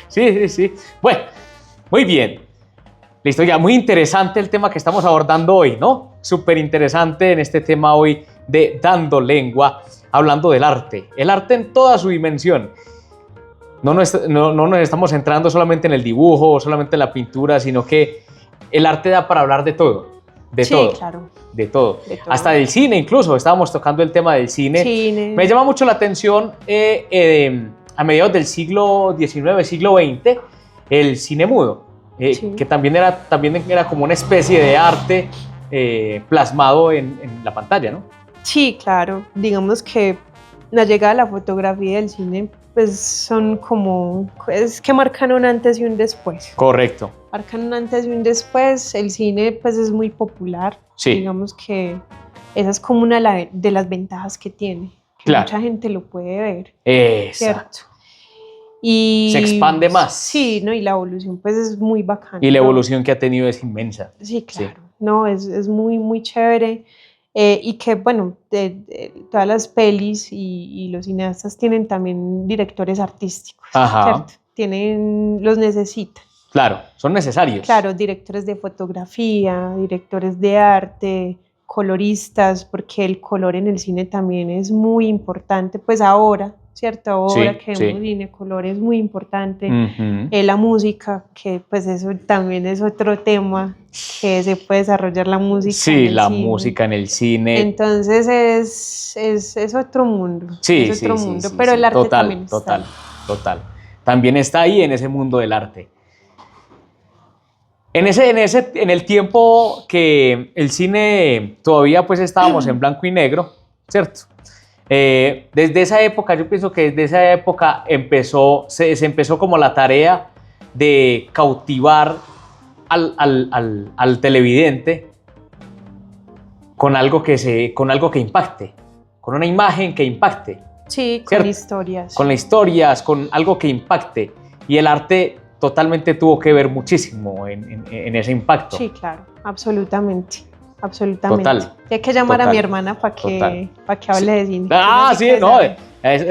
Sí. Bueno, muy bien. Listo, ya muy interesante el tema que estamos abordando hoy, ¿no? Súper interesante en este tema hoy de Dando Lengua, hablando del arte. El arte en toda su dimensión. No nos estamos centrando solamente en el dibujo, solamente en la pintura, sino que el arte da para hablar de todo. Sí, claro. De todo. De todo. Hasta del cine incluso, estábamos tocando el tema del cine. Me llama mucho la atención a mediados del siglo XIX, siglo XX, el cine mudo, Sí. que también era como una especie de arte plasmado en la pantalla, ¿no? Sí, claro. Digamos que la llegada de la fotografía y del cine, pues son como, es que marcan un antes y un después. Correcto. Marcan un antes y un después. El cine, pues, es muy popular. Sí. Digamos que esa es como una de las ventajas que tiene. Que Claro. mucha gente lo puede ver. Exacto. ¿Cierto? Y Se expande más. Sí, ¿no? Y la evolución, pues, es muy bacana. Y la ¿no? evolución que ha tenido es inmensa. Sí, claro. No, es muy, muy chévere. Y que, bueno, todas las pelis y los cineastas tienen también directores artísticos, Ajá. ¿cierto? Los necesitan. Claro, son necesarios. Claro, directores de fotografía, directores de arte, coloristas, porque el color en el cine también es muy importante, pues ahora, ¿cierto? Ahora Sí, que sí. vemos cine, color es muy importante. Ujú. La música, que pues eso también es otro tema, que se puede desarrollar la música. en Sí, el la cine. música en el cine. Entonces es otro mundo. Sí, es otro sí, mundo, sí, pero sí. el arte Total, también está. total. También está ahí en ese mundo del arte. En el tiempo que el cine todavía pues estábamos en blanco y negro, ¿cierto? Desde esa época, yo pienso que desde esa época se empezó como la tarea de cautivar al televidente con algo que impacte, con una imagen que impacte. Sí, con ¿cierto? historias. Con las historias, con algo que impacte. Y el arte totalmente tuvo que ver muchísimo en ese impacto. Sí, claro, absolutamente. Absolutamente. Total. Y hay que llamar a Total, mi hermana para que hable de cine. Ah, Ella sí, que no. sabe.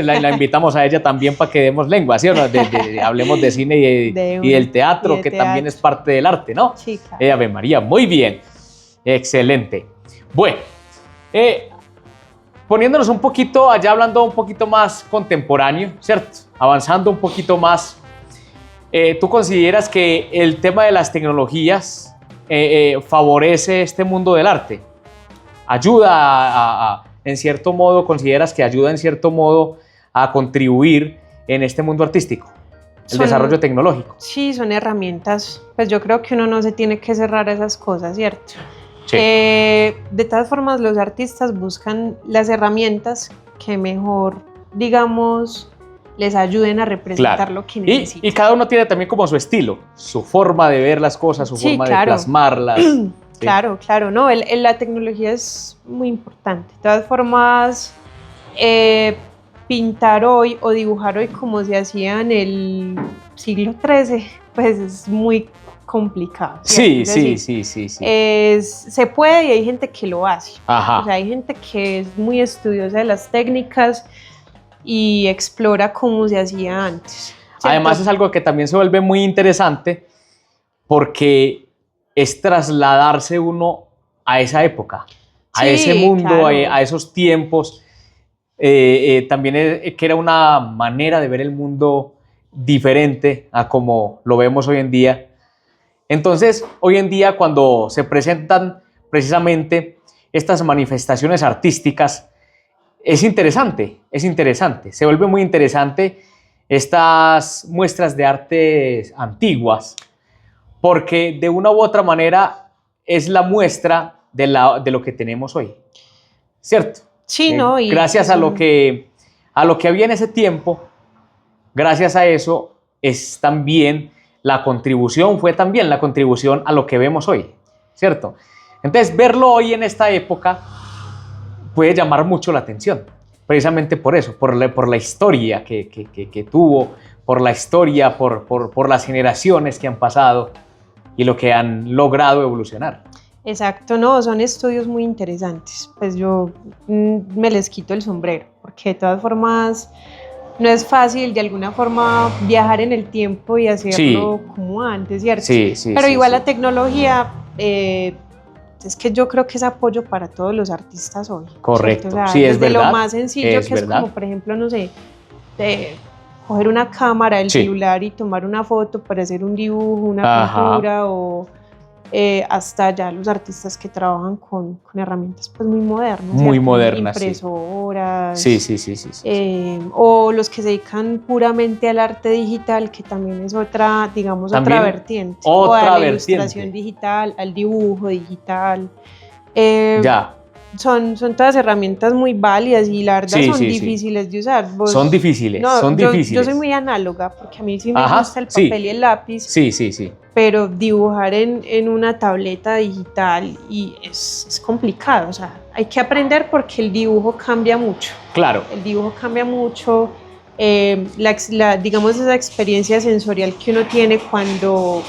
La invitamos a ella también para que demos lengua, ¿sí o no? Hablemos de cine y del teatro, y de que también teatro. es parte del arte, ¿no? Sí, claro. Ave María, muy bien. Excelente. Bueno, poniéndonos un poquito, allá hablando un poquito más contemporáneo, ¿cierto? Avanzando un poquito más, ¿tú consideras que el tema de las tecnologías favorece este mundo del arte? ¿Ayuda en cierto modo, consideras que ayuda en cierto modo a contribuir en este mundo artístico, el desarrollo tecnológico? Sí, son herramientas. Pues yo creo que uno no se tiene que cerrar a esas cosas, ¿cierto? Sí. De todas formas, los artistas buscan las herramientas que mejor, digamos, les ayuden a representar Claro. lo que necesitan. Y cada uno tiene también como su estilo, su forma de ver las cosas, su Sí, forma claro. de plasmarlas. Sí. Claro, claro, no, la tecnología es muy importante. De todas formas, pintar hoy o dibujar hoy como se hacía en el siglo XIII, pues es muy complicado. Sí, ¿cierto? sí, Es decir, sí, sí, sí. se puede y hay gente que lo hace. Ajá. O sea, hay gente que es muy estudiosa de las técnicas y explora cómo se hacía antes. ¿cierto? Además es algo que también se vuelve muy interesante porque es trasladarse uno a esa época, a Sí, ese mundo, claro. a esos tiempos. También que era una manera de ver el mundo diferente a como lo vemos hoy en día. Entonces, hoy en día cuando se presentan precisamente estas manifestaciones artísticas, es interesante, se vuelve muy interesante estas muestras de artes antiguas, porque de una u otra manera es la muestra de lo que tenemos hoy, ¿cierto? Sí, ¿no? Y gracias a lo que había en ese tiempo, gracias a eso es también fue también la contribución a lo que vemos hoy, ¿cierto? Entonces, verlo hoy en esta época puede llamar mucho la atención, precisamente por eso, por la historia que tuvo, por la historia, por las generaciones que han pasado y lo que han logrado evolucionar. Exacto, no, son estudios muy interesantes. Pues yo me les quito el sombrero, porque de todas formas no es fácil de alguna forma viajar en el tiempo y hacerlo como antes, ¿cierto? Sí, sí. Pero sí, igual sí. la tecnología, es que yo creo que es apoyo para todos los artistas hoy. Correcto, ¿cierto? O sea, sí, es desde verdad. lo más sencillo Es que verdad. es como, por ejemplo, no sé, coger una cámara del Sí. celular y tomar una foto para hacer un dibujo, una Ajá. pintura o hasta ya los artistas que trabajan con herramientas pues muy modernas. Muy ¿cierto? modernas, sí. Impresoras. Sí. O los que se dedican puramente al arte digital, que también es otra, digamos, También otra vertiente. otra o a la vertiente. ilustración digital, al dibujo digital. Ya. Son todas herramientas muy válidas y la verdad son difíciles de usar. Son difíciles, Yo soy muy análoga porque a mí sí me gusta el papel y el lápiz. Sí. Pero dibujar en una tableta digital y es complicado. O sea, hay que aprender porque el dibujo cambia mucho. Claro. El dibujo cambia mucho. Digamos, esa experiencia sensorial que uno tiene cuando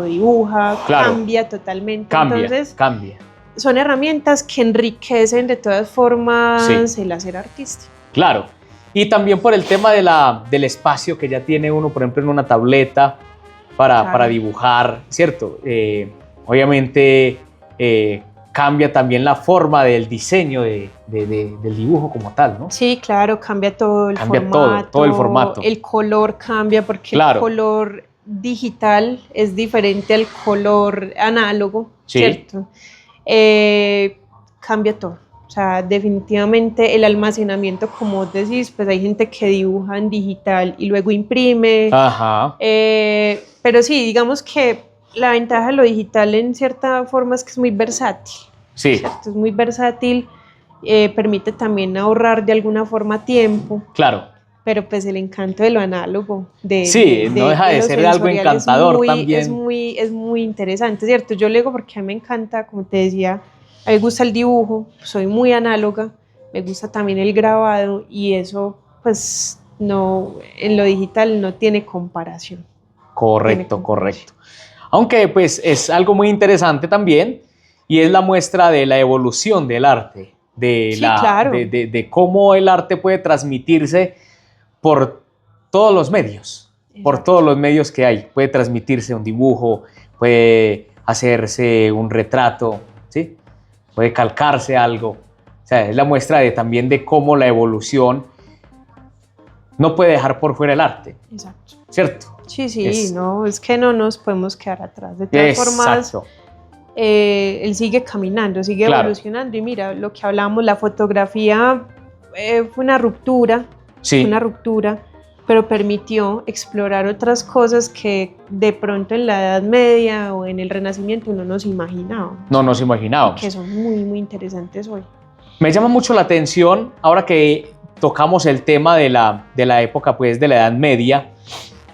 dibuja, claro, cambia totalmente. Entonces, cambia. Son herramientas que enriquecen de todas formas el hacer artístico. Claro, y también por el tema del espacio que ya tiene uno, por ejemplo, en una tableta para dibujar, ¿cierto? Obviamente cambia también la forma del diseño del dibujo como tal, ¿no? Sí, claro, cambia todo el cambia formato. todo el formato. El color cambia porque el color digital es diferente al color análogo, ¿cierto? Cambia todo. O sea, definitivamente el almacenamiento, como vos decís, pues hay gente que dibuja en digital y luego imprime. Ajá. Pero sí, digamos que la ventaja de lo digital en cierta forma es que es muy versátil. Sí. ¿cierto? Es muy versátil, permite también ahorrar de alguna forma tiempo. Claro. Pero pues el encanto de lo análogo, no deja de ser algo encantador también. Es muy interesante, ¿cierto? Yo lo digo porque a mí me encanta, como te decía, a mí me gusta el dibujo, soy muy análoga, me gusta también el grabado y eso pues no, en lo digital no tiene comparación. Correcto. Aunque pues es algo muy interesante también y es la muestra de la evolución del arte, de cómo el arte puede transmitirse por todos los medios, por todos los medios que hay. Puede transmitirse un dibujo, puede hacerse un retrato, ¿sí? Puede calcarse algo. O sea, es la muestra también de cómo la evolución no puede dejar por fuera el arte. Exacto. ¿Cierto? Sí, es que no nos podemos quedar atrás. De todas formas, él sigue caminando, sigue evolucionando. Y mira, lo que hablamos, la fotografía fue una ruptura. Sí. Una ruptura, pero permitió explorar otras cosas que de pronto en la Edad Media o en el Renacimiento no nos imaginábamos. No nos imaginábamos. Que son muy, muy interesantes hoy. Me llama mucho la atención, ahora que tocamos el tema de la época pues, de la Edad Media,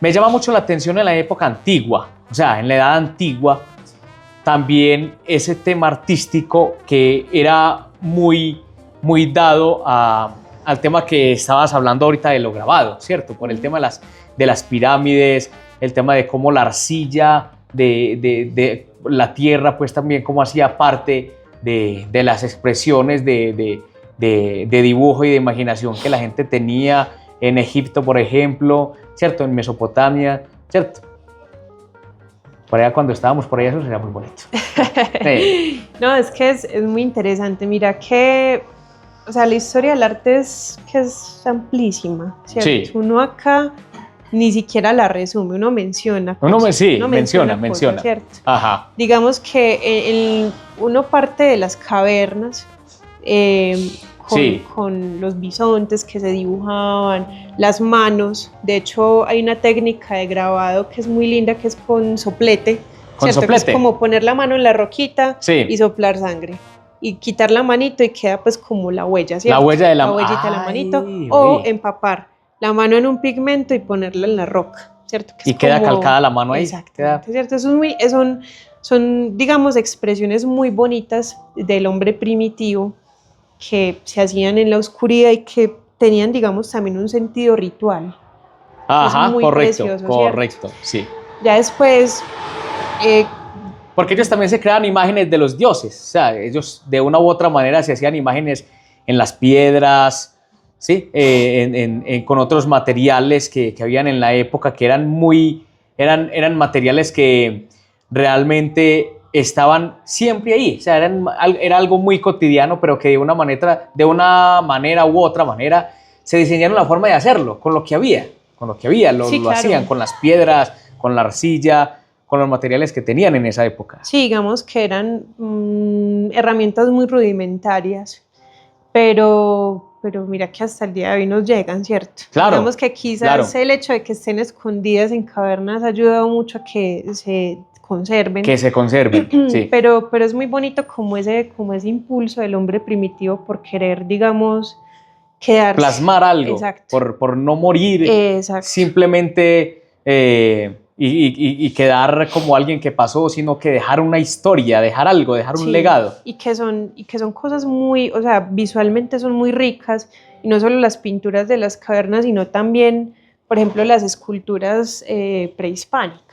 me llama mucho la atención en la época antigua, o sea, en la Edad Antigua, también ese tema artístico que era muy, muy dado al tema que estabas hablando ahorita de lo grabado, ¿cierto? Por el tema de las pirámides, el tema de cómo la arcilla de la tierra, pues también cómo hacía parte de las expresiones de dibujo y de imaginación que la gente tenía en Egipto, por ejemplo, ¿cierto? En Mesopotamia, ¿cierto? Por allá cuando estábamos por allá eso sería muy bonito. No, es que es muy interesante. Mira que, o sea, la historia del arte es amplísima, ¿cierto? Sí. Uno acá ni siquiera la resume, uno menciona cosas. Uno menciona. ¿Cierto? Ajá. Digamos que uno parte de las cavernas con los bisontes que se dibujaban, las manos. De hecho, hay una técnica de grabado que es muy linda, que es con soplete. ¿Con soplete? Que es como poner la mano en la roquita y soplar sangre. Y quitar la manito y queda pues como la huella, ¿cierto? La huella de la huellita de la manito. O empapar la mano en un pigmento y ponerla en la roca, ¿cierto? Que y queda calcada la mano ahí. Exactamente, ¿cierto? Son son, digamos, expresiones muy bonitas del hombre primitivo que se hacían en la oscuridad y que tenían, digamos, también un sentido ritual. Ajá, es muy correcto, precioso, correcto, sí. Ya después, eh, porque ellos también se crean imágenes de los dioses, o sea, ellos de una u otra manera se hacían imágenes en las piedras, ¿sí? Con otros materiales que habían en la época que eran materiales que realmente estaban siempre ahí, o sea, era algo muy cotidiano, pero que de una manera u otra manera se diseñaron la forma de hacerlo, con lo que había, sí, lo claro. hacían con las piedras, con la arcilla, con los materiales que tenían en esa época. Sí, digamos que eran herramientas muy rudimentarias, pero mira que hasta el día de hoy nos llegan, ¿cierto? Claro, Digamos que quizás claro. el hecho de que estén escondidas en cavernas ha ayudado mucho a que se conserven. Que se conserven, sí. Pero es muy bonito como ese impulso del hombre primitivo por querer, digamos, quedarse. Plasmar algo, exacto. por no morir, exacto. simplemente y quedar como alguien que pasó, sino que dejar una historia, dejar algo, dejar un legado. Y que son cosas muy, o sea, visualmente son muy ricas, y no solo las pinturas de las cavernas, sino también, por ejemplo, las esculturas prehispánicas.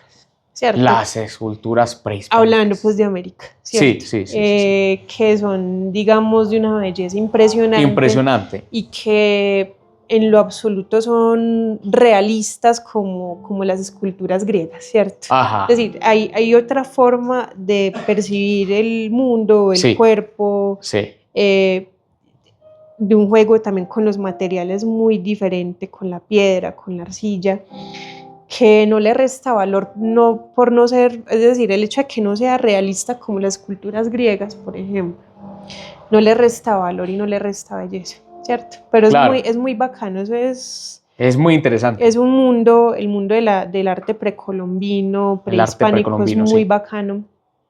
¿Cierto? Las esculturas prehispánicas. Hablando pues de América, ¿cierto? Sí. Que son, digamos, de una belleza impresionante. Impresionante. Y que en lo absoluto son realistas como las esculturas griegas, ¿cierto? Ajá. Es decir, hay otra forma de percibir el mundo, el cuerpo, de un juego también con los materiales muy diferente, con la piedra, con la arcilla, que no le resta valor, no por no ser, es decir, el hecho de que no sea realista como las esculturas griegas, por ejemplo, no le resta valor y no le resta belleza, ¿cierto? Pero claro, es muy bacano, eso es muy interesante. Es un mundo, el mundo del arte precolombino, prehispánico, es muy bacano.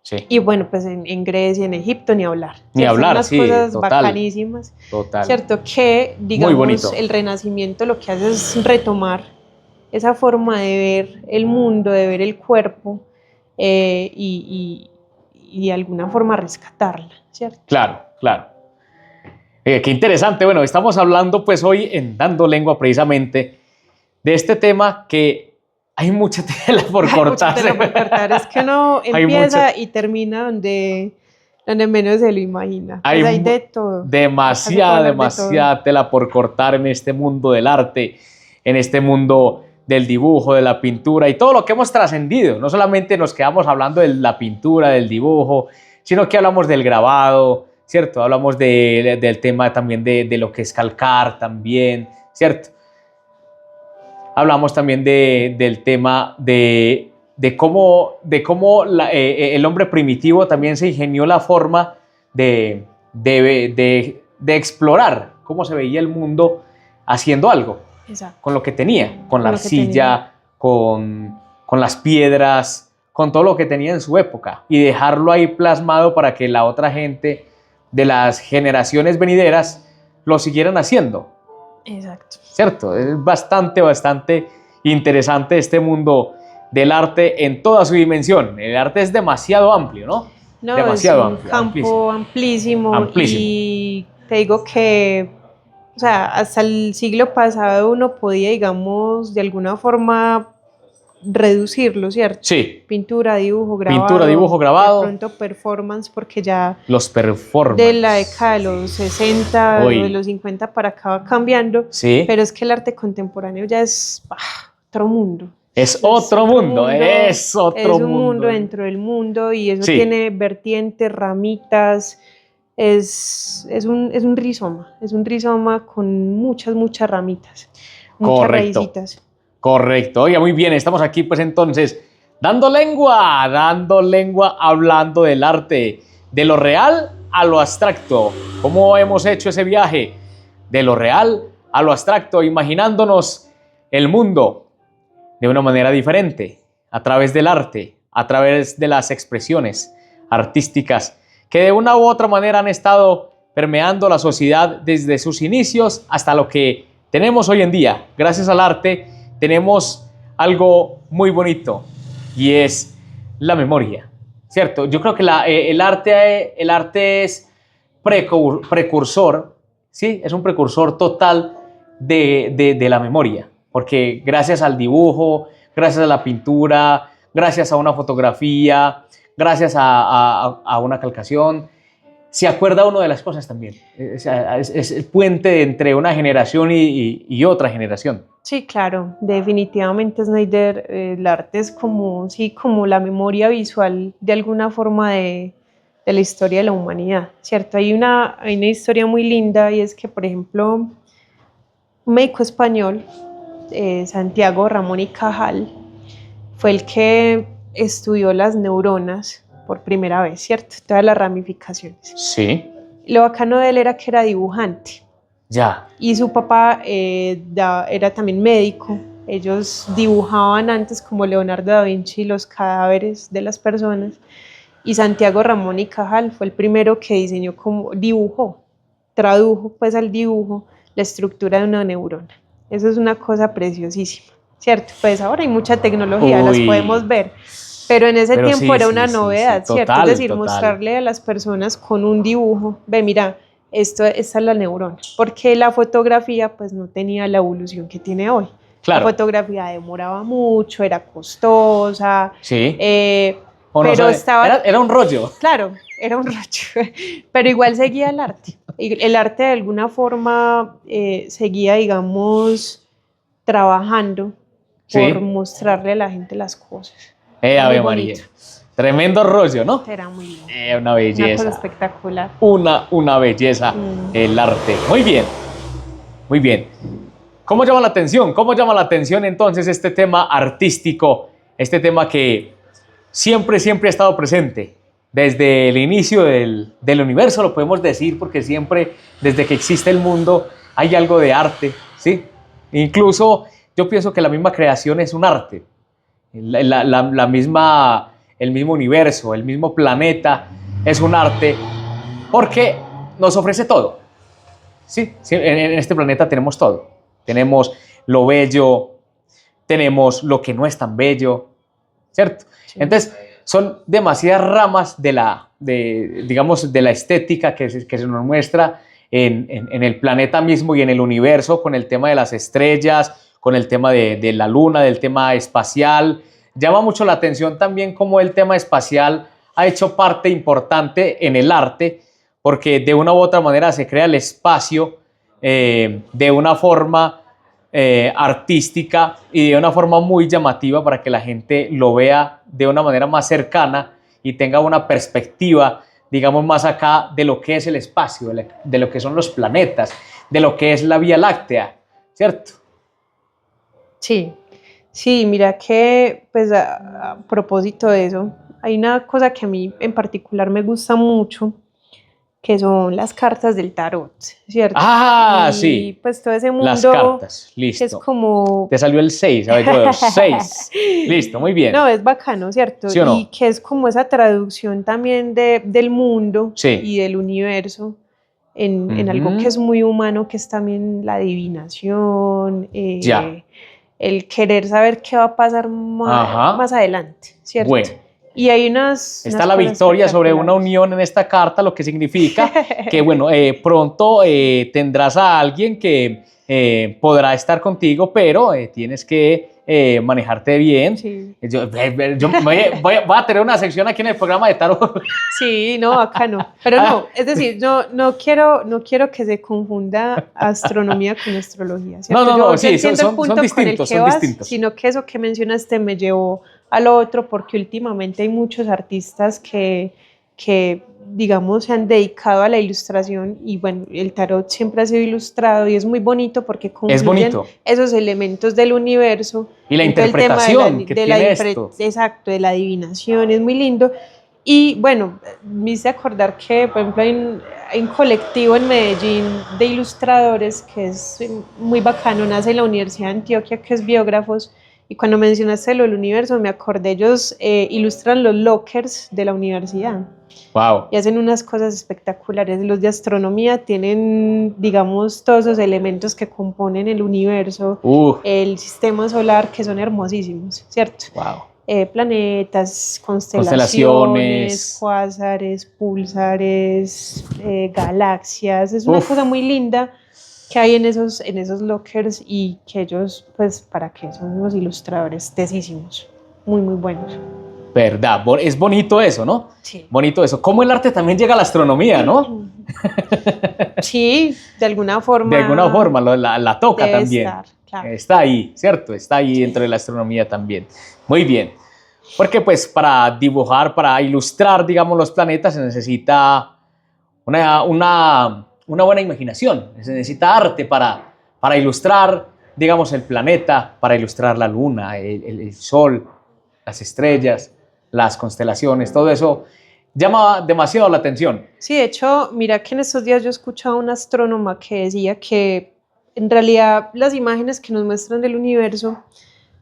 Sí. Y bueno, pues en Grecia, en Egipto, ni hablar. Ni hablar, sí, cosas bacanísimas. Total. ¿Cierto? Que, digamos, el Renacimiento lo que hace es retomar esa forma de ver el mundo, de ver el cuerpo y de alguna forma rescatarla, ¿cierto? Claro. Qué interesante. Bueno, estamos hablando pues hoy en Dando Lengua precisamente de este tema que hay mucha tela por cortar. Es que uno empieza y termina donde menos se lo imagina. Hay de todo. Demasiada tela por cortar en este mundo del arte, en este mundo del dibujo, de la pintura y todo lo que hemos trascendido. No solamente nos quedamos hablando de la pintura, del dibujo, sino que hablamos del grabado, ¿cierto? Hablamos del tema también de lo que es calcar también, ¿cierto? Hablamos también del tema de cómo el hombre primitivo también se ingenió la forma de explorar cómo se veía el mundo haciendo algo. Exacto. Con lo que tenía, con la arcilla, con las piedras, con todo lo que tenía en su época y dejarlo ahí plasmado para que la otra gente de las generaciones venideras lo siguieran haciendo. Exacto. ¿Cierto? Es bastante interesante este mundo del arte en toda su dimensión. El arte es demasiado amplio, ¿no? Demasiado es un campo amplísimo. Y te digo que, o sea, hasta el siglo pasado uno podía, digamos, de alguna forma reducirlo, ¿cierto? Sí. Pintura, dibujo, grabado. De pronto performance, porque ya los performance de la década de los 60, de los 50 para acá va cambiando. Sí. Pero es que el arte contemporáneo ya es otro mundo. Es otro mundo. Es un mundo dentro del mundo y eso tiene vertientes, ramitas. Es un rizoma con muchas ramitas, muchas raícitas. Correcto. Oiga, muy bien, estamos aquí pues entonces dando lengua, hablando del arte, de lo real a lo abstracto. ¿Cómo hemos hecho ese viaje de lo real a lo abstracto, imaginándonos el mundo de una manera diferente, a través del arte, a través de las expresiones artísticas que de una u otra manera han estado permeando la sociedad desde sus inicios hasta lo que tenemos hoy en día? Gracias al arte tenemos algo muy bonito y es la memoria, ¿cierto? Yo creo que el arte es precursor, ¿sí? Es un precursor total de la memoria, porque gracias al dibujo, gracias a la pintura, gracias a una fotografía, gracias a una calcación, se acuerda uno de las cosas también. Es el puente entre una generación y otra generación. Sí, claro, definitivamente Snyder, el arte es como, sí, como la memoria visual de alguna forma de la historia de la humanidad, ¿cierto? Hay una historia muy linda y es que, por ejemplo, un médico español, Santiago Ramón y Cajal, fue el que estudió las neuronas por primera vez, ¿cierto? Todas las ramificaciones. Sí. Lo bacano de él era que era dibujante. Ya. Y su papá era también médico. Ellos dibujaban antes como Leonardo da Vinci los cadáveres de las personas. Y Santiago Ramón y Cajal fue el primero que diseñó, tradujo pues al dibujo la estructura de una neurona. Eso es una cosa preciosísima, ¿cierto? Pues ahora hay mucha tecnología, las podemos ver. Pero en ese tiempo era una novedad, ¿cierto? Total, es decir, total. mostrarle a las personas con un dibujo, ve, mira, esta es la neurona, porque la fotografía pues no tenía la evolución que tiene hoy. Claro. La fotografía demoraba mucho, era costosa, Sí. pero era un rollo. Claro, era un rollo, pero igual seguía el arte. El arte de alguna forma seguía, digamos, trabajando por mostrarle a la gente las cosas. Ave María. Tremendo rollo, ¿no? Era muy lindo. Una belleza. Una cosa espectacular. Una belleza el arte. Muy bien, muy bien. ¿Cómo llama la atención? ¿Cómo llama la atención entonces este tema artístico? Este tema que siempre ha estado presente. Desde el inicio del universo, lo podemos decir, porque siempre, desde que existe el mundo, hay algo de arte, ¿sí? Incluso yo pienso que la misma creación es un arte. El mismo universo, el mismo planeta es un arte porque nos ofrece todo. Sí, en este planeta tenemos todo. Tenemos lo bello, tenemos lo que no es tan bello, ¿cierto? Sí. Entonces, son demasiadas ramas de la estética que se nos muestra en el planeta mismo y en el universo, con el tema de las estrellas, con el tema de la luna, del tema espacial. Llama mucho la atención también cómo el tema espacial ha hecho parte importante en el arte, porque de una u otra manera se crea el espacio de una forma artística y de una forma muy llamativa para que la gente lo vea de una manera más cercana y tenga una perspectiva, digamos, más acá de lo que es el espacio, de lo que son los planetas, de lo que es la Vía Láctea, ¿cierto? Sí. Sí, mira que, pues a propósito de eso, hay una cosa que a mí en particular me gusta mucho, que son las cartas del tarot, ¿cierto? Ah, sí. Y pues todo ese mundo. Las cartas, listo. Que es como. Te salió el 6, a ver, yo 6. Listo, muy bien. No, es bacano, ¿cierto? ¿Sí o no? Y que es como esa traducción también del mundo y del universo en algo que es muy humano, que es también la adivinación. El querer saber qué va a pasar más adelante, ¿cierto? Bueno, y hay está la victoria sobre una unión en esta carta, lo que significa que, bueno, pronto tendrás a alguien que podrá estar contigo, pero tienes que manejarte bien. Sí. Yo voy a tener una sección aquí en el programa de tarot. Sí, no, acá no. Pero no, es decir, no quiero que se confunda astronomía con astrología. ¿Cierto? No, sí, son distintos, sino que eso que mencionaste me llevó al otro, porque últimamente hay muchos artistas que digamos, se han dedicado a la ilustración y bueno, el tarot siempre ha sido ilustrado y es muy bonito porque confluyen esos elementos del universo. Y la interpretación que tiene esto. Exacto, de la adivinación, es muy lindo. Y bueno, me hice acordar que, por ejemplo, hay un colectivo en Medellín de ilustradores que es muy bacano, nace en la Universidad de Antioquia, que es Biógrafos. Y cuando mencionaste lo del universo, me acordé, ellos ilustran los lockers de la universidad. Wow. Y hacen unas cosas espectaculares. Los de astronomía tienen, digamos, todos los elementos que componen el universo, el sistema solar, que son hermosísimos, ¿cierto? Wow. planetas, Constelaciones. cuásares, púlsares, galaxias. Es una cosa muy linda que hay en esos lockers y que ellos, pues, ¿para qué? Son unos ilustradores tesísimos, muy, muy buenos. ¿Verdad? Es bonito eso, ¿no? Sí. Bonito eso. Cómo el arte también llega a la astronomía, ¿no? Sí, de alguna forma. De alguna forma la toca debe también. estar, claro. Está ahí, ¿cierto? Está ahí dentro de la astronomía también. Muy bien. Porque pues para dibujar, para ilustrar, digamos, los planetas se necesita una buena imaginación. Se necesita arte para ilustrar, digamos, el planeta, para ilustrar la luna, el sol, las estrellas, las constelaciones, todo eso llama demasiado la atención. Sí, de hecho, mira que en estos días yo escuchaba a una astrónoma que decía que en realidad las imágenes que nos muestran del universo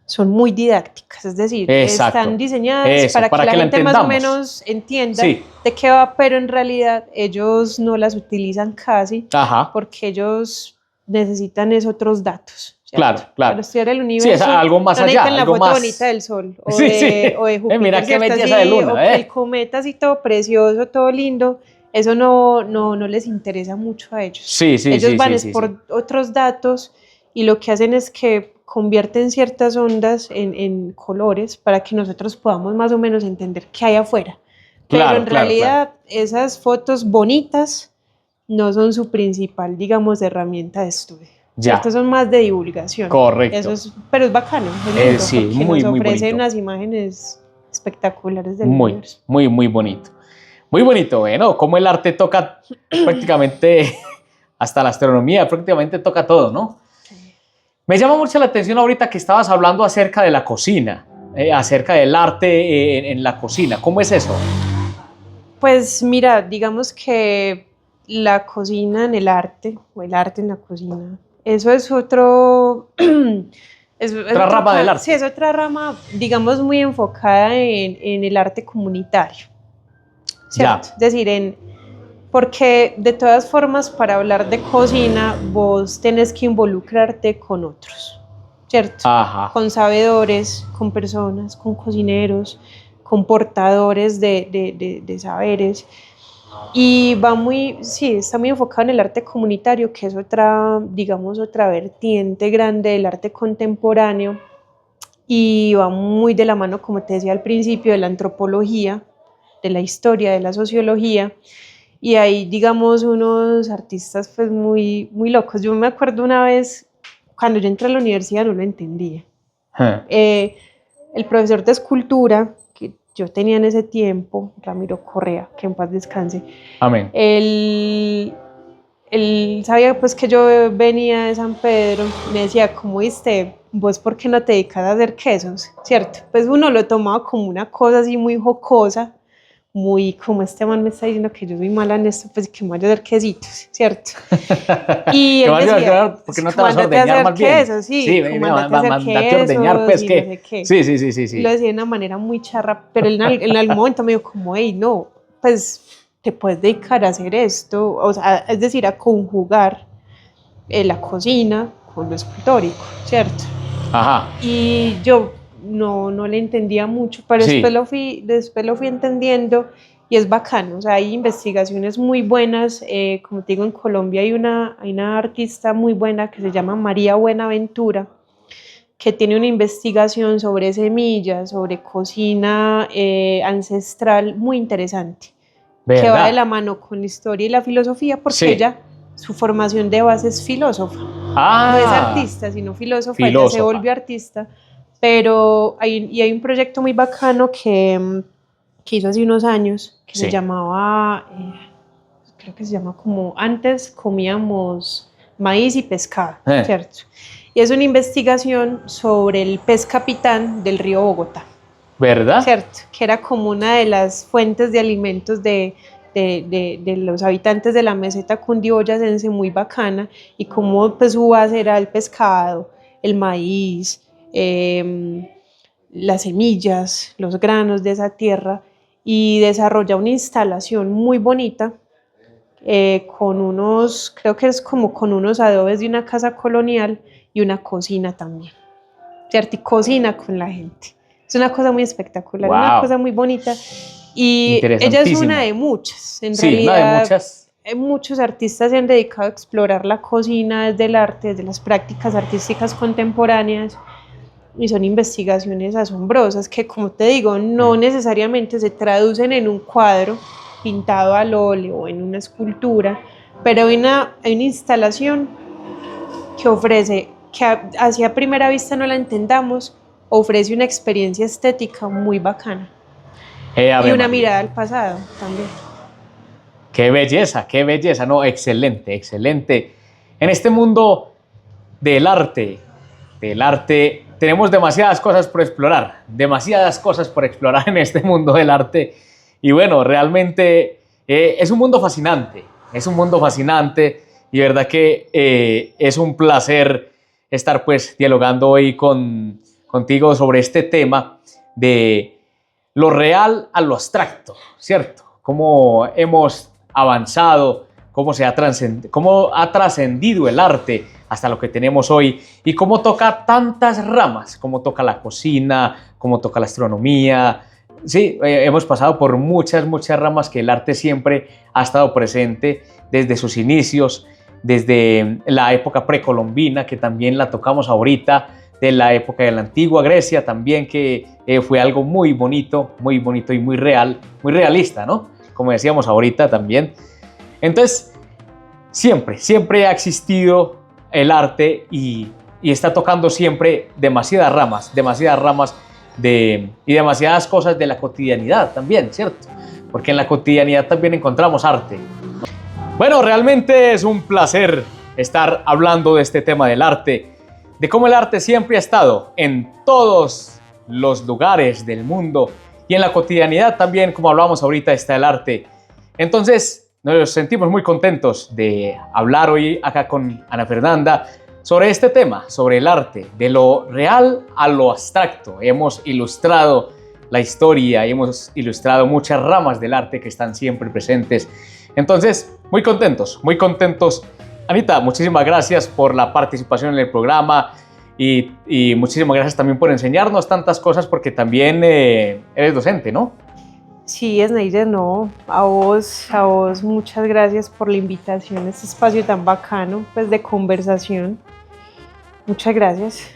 son muy didácticas, es decir, Exacto. están diseñadas Eso, para que la gente más o entendamos. menos entienda Sí. de qué va, pero en realidad ellos no las utilizan casi Ajá. porque ellos necesitan otros datos. ¿cierto? Claro, claro. Para estudiar el Sí, universo, es algo más no allá, necesitan la algo foto más bonita del Sol o Sí, de, sí. o de Júpiter, Mira qué ¿cierto? belleza Así, de luna, o que el cometa así todo precioso, todo lindo. Eso no les interesa mucho a ellos. Sí, sí, Ellos sí, van sí, por sí. otros datos y lo que hacen es que convierten ciertas ondas en colores para que nosotros podamos más o menos entender qué hay afuera. Pero Claro, en claro, realidad esas fotos bonitas no son su principal, digamos, herramienta de estudio. Ya. ¿Cierto? Son más de divulgación. Correcto. Pero es bacano, es lindo, Sí, porque muy, nos muy ofrece bonito. unas imágenes espectaculares del Muy, universo. muy, muy bonito. Muy bonito, bueno, cómo el arte toca prácticamente hasta la astronomía, prácticamente toca todo, ¿no? Sí. Me llama mucho la atención ahorita que estabas hablando acerca de la cocina, acerca del arte en la cocina. ¿Cómo es eso? Pues mira, digamos que la cocina en el arte, o el arte en la cocina, eso es otro... Otra rama del arte. Sí, es otra rama, digamos, muy enfocada en el arte comunitario, ¿cierto? Ya. Es decir, porque de todas formas, para hablar de cocina, vos tenés que involucrarte con otros, ¿cierto? Ajá. Con sabedores, con personas, con cocineros, con portadores de saberes. Y está muy enfocado en el arte comunitario, que es otra, digamos, otra vertiente grande del arte contemporáneo, y va muy de la mano, como te decía al principio, de la antropología, de la historia, de la sociología. Y hay, digamos, unos artistas pues muy, muy locos. Yo me acuerdo una vez, cuando yo entré a la universidad no lo entendía. El profesor de escultura que yo tenía en ese tiempo, Ramiro Correa, que en paz descanse, Amén. él sabía pues que yo venía de San Pedro, me decía, ¿cómo viste? ¿Vos por qué no te dedicas a hacer quesos? ¿Cierto? Pues uno lo tomaba como una cosa así muy jocosa, muy como este man me está diciendo que yo soy mala en esto, pues que me voy a hacer quesitos, ¿cierto? Y él decía, porque no te vas a ordeñar más bien. Quesos, sí, mandate a hacer ordeñar, pues, quesos y ¿qué? no sé qué. Sí. Lo decía de una manera muy charra, pero en algún momento me dijo como, hey, no, pues te puedes dedicar a hacer esto, o sea, es decir, a conjugar la cocina con lo escultórico, ¿cierto? Ajá. Y yo no le entendía mucho, pero Sí. después lo fui entendiendo y es bacano. O sea, hay investigaciones muy buenas. Como te digo, en Colombia hay una artista muy buena que se llama María Buenaventura, que tiene una investigación sobre semillas, sobre cocina ancestral muy interesante, ¿verdad? que va de la mano con la historia y la filosofía, porque Sí. ella, su formación de base es filósofa. Ah, No es artista, sino filósofa. Ella se volvió artista, pero hay un proyecto muy bacano que hizo hace unos años, que Sí. se llamaba, creo que se llama como Antes comíamos maíz y pescado, ¿cierto? Y es una investigación sobre el pez capitán del río Bogotá. ¿Verdad? ¿Cierto? Que era como una de las fuentes de alimentos de los habitantes de la meseta cundiboyacense, muy bacana, y como pues su base era el pescado, el maíz, las semillas, los granos de esa tierra, y desarrolla una instalación muy bonita con unos, creo que es como con unos adobes de una casa colonial y una cocina también, ¿cierto? Y cocina con la gente. O Es una cosa muy espectacular, Wow. una cosa muy bonita. Y ella es una de muchas, en Sí, realidad. una de muchas. Muchos artistas se han dedicado a explorar la cocina desde el arte, desde las prácticas artísticas contemporáneas, y son investigaciones asombrosas que, como te digo, no necesariamente se traducen en un cuadro pintado al óleo o en una escultura, pero hay una instalación que ofrece, que hacia primera vista no la entendamos, ofrece una experiencia estética muy bacana y Ave una María. mirada al pasado también. Qué belleza, no, excelente, excelente. En este mundo del arte, tenemos demasiadas cosas por explorar en este mundo del arte. Y bueno, realmente es un mundo fascinante, y verdad que es un placer estar pues dialogando hoy contigo sobre este tema de lo real a lo abstracto, ¿cierto? Cómo hemos avanzado, cómo ha trascendido el arte hasta lo que tenemos hoy y cómo toca tantas ramas, cómo toca la cocina, cómo toca la astronomía. Sí, hemos pasado por muchas ramas que el arte siempre ha estado presente desde sus inicios, desde la época precolombina, que también la tocamos ahorita, de la época de la antigua Grecia también, que fue algo muy bonito y muy real, muy realista, ¿no? Como decíamos ahorita también. Entonces, siempre ha existido el arte y está tocando siempre demasiadas ramas y demasiadas cosas de la cotidianidad también, ¿cierto? Porque en la cotidianidad también encontramos arte. Bueno, realmente es un placer estar hablando de este tema del arte, de cómo el arte siempre ha estado en todos los lugares del mundo y en la cotidianidad también, como hablamos ahorita, está el arte. Entonces, nos sentimos muy contentos de hablar hoy acá con Ana Fernanda sobre este tema, sobre el arte, de lo real a lo abstracto. Hemos ilustrado la historia y hemos ilustrado muchas ramas del arte que están siempre presentes. Entonces, muy contentos. Anita, muchísimas gracias por la participación en el programa y muchísimas gracias también por enseñarnos tantas cosas, porque también eres docente, ¿no? Sí, Snyder, no, a vos muchas gracias por la invitación a este espacio tan bacano, pues de conversación. Muchas gracias.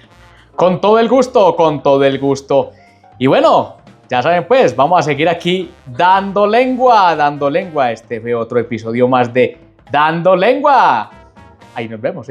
Con todo el gusto. Y bueno, ya saben pues, vamos a seguir aquí dando lengua. Este fue otro episodio más de Dando Lengua. Ahí nos vemos,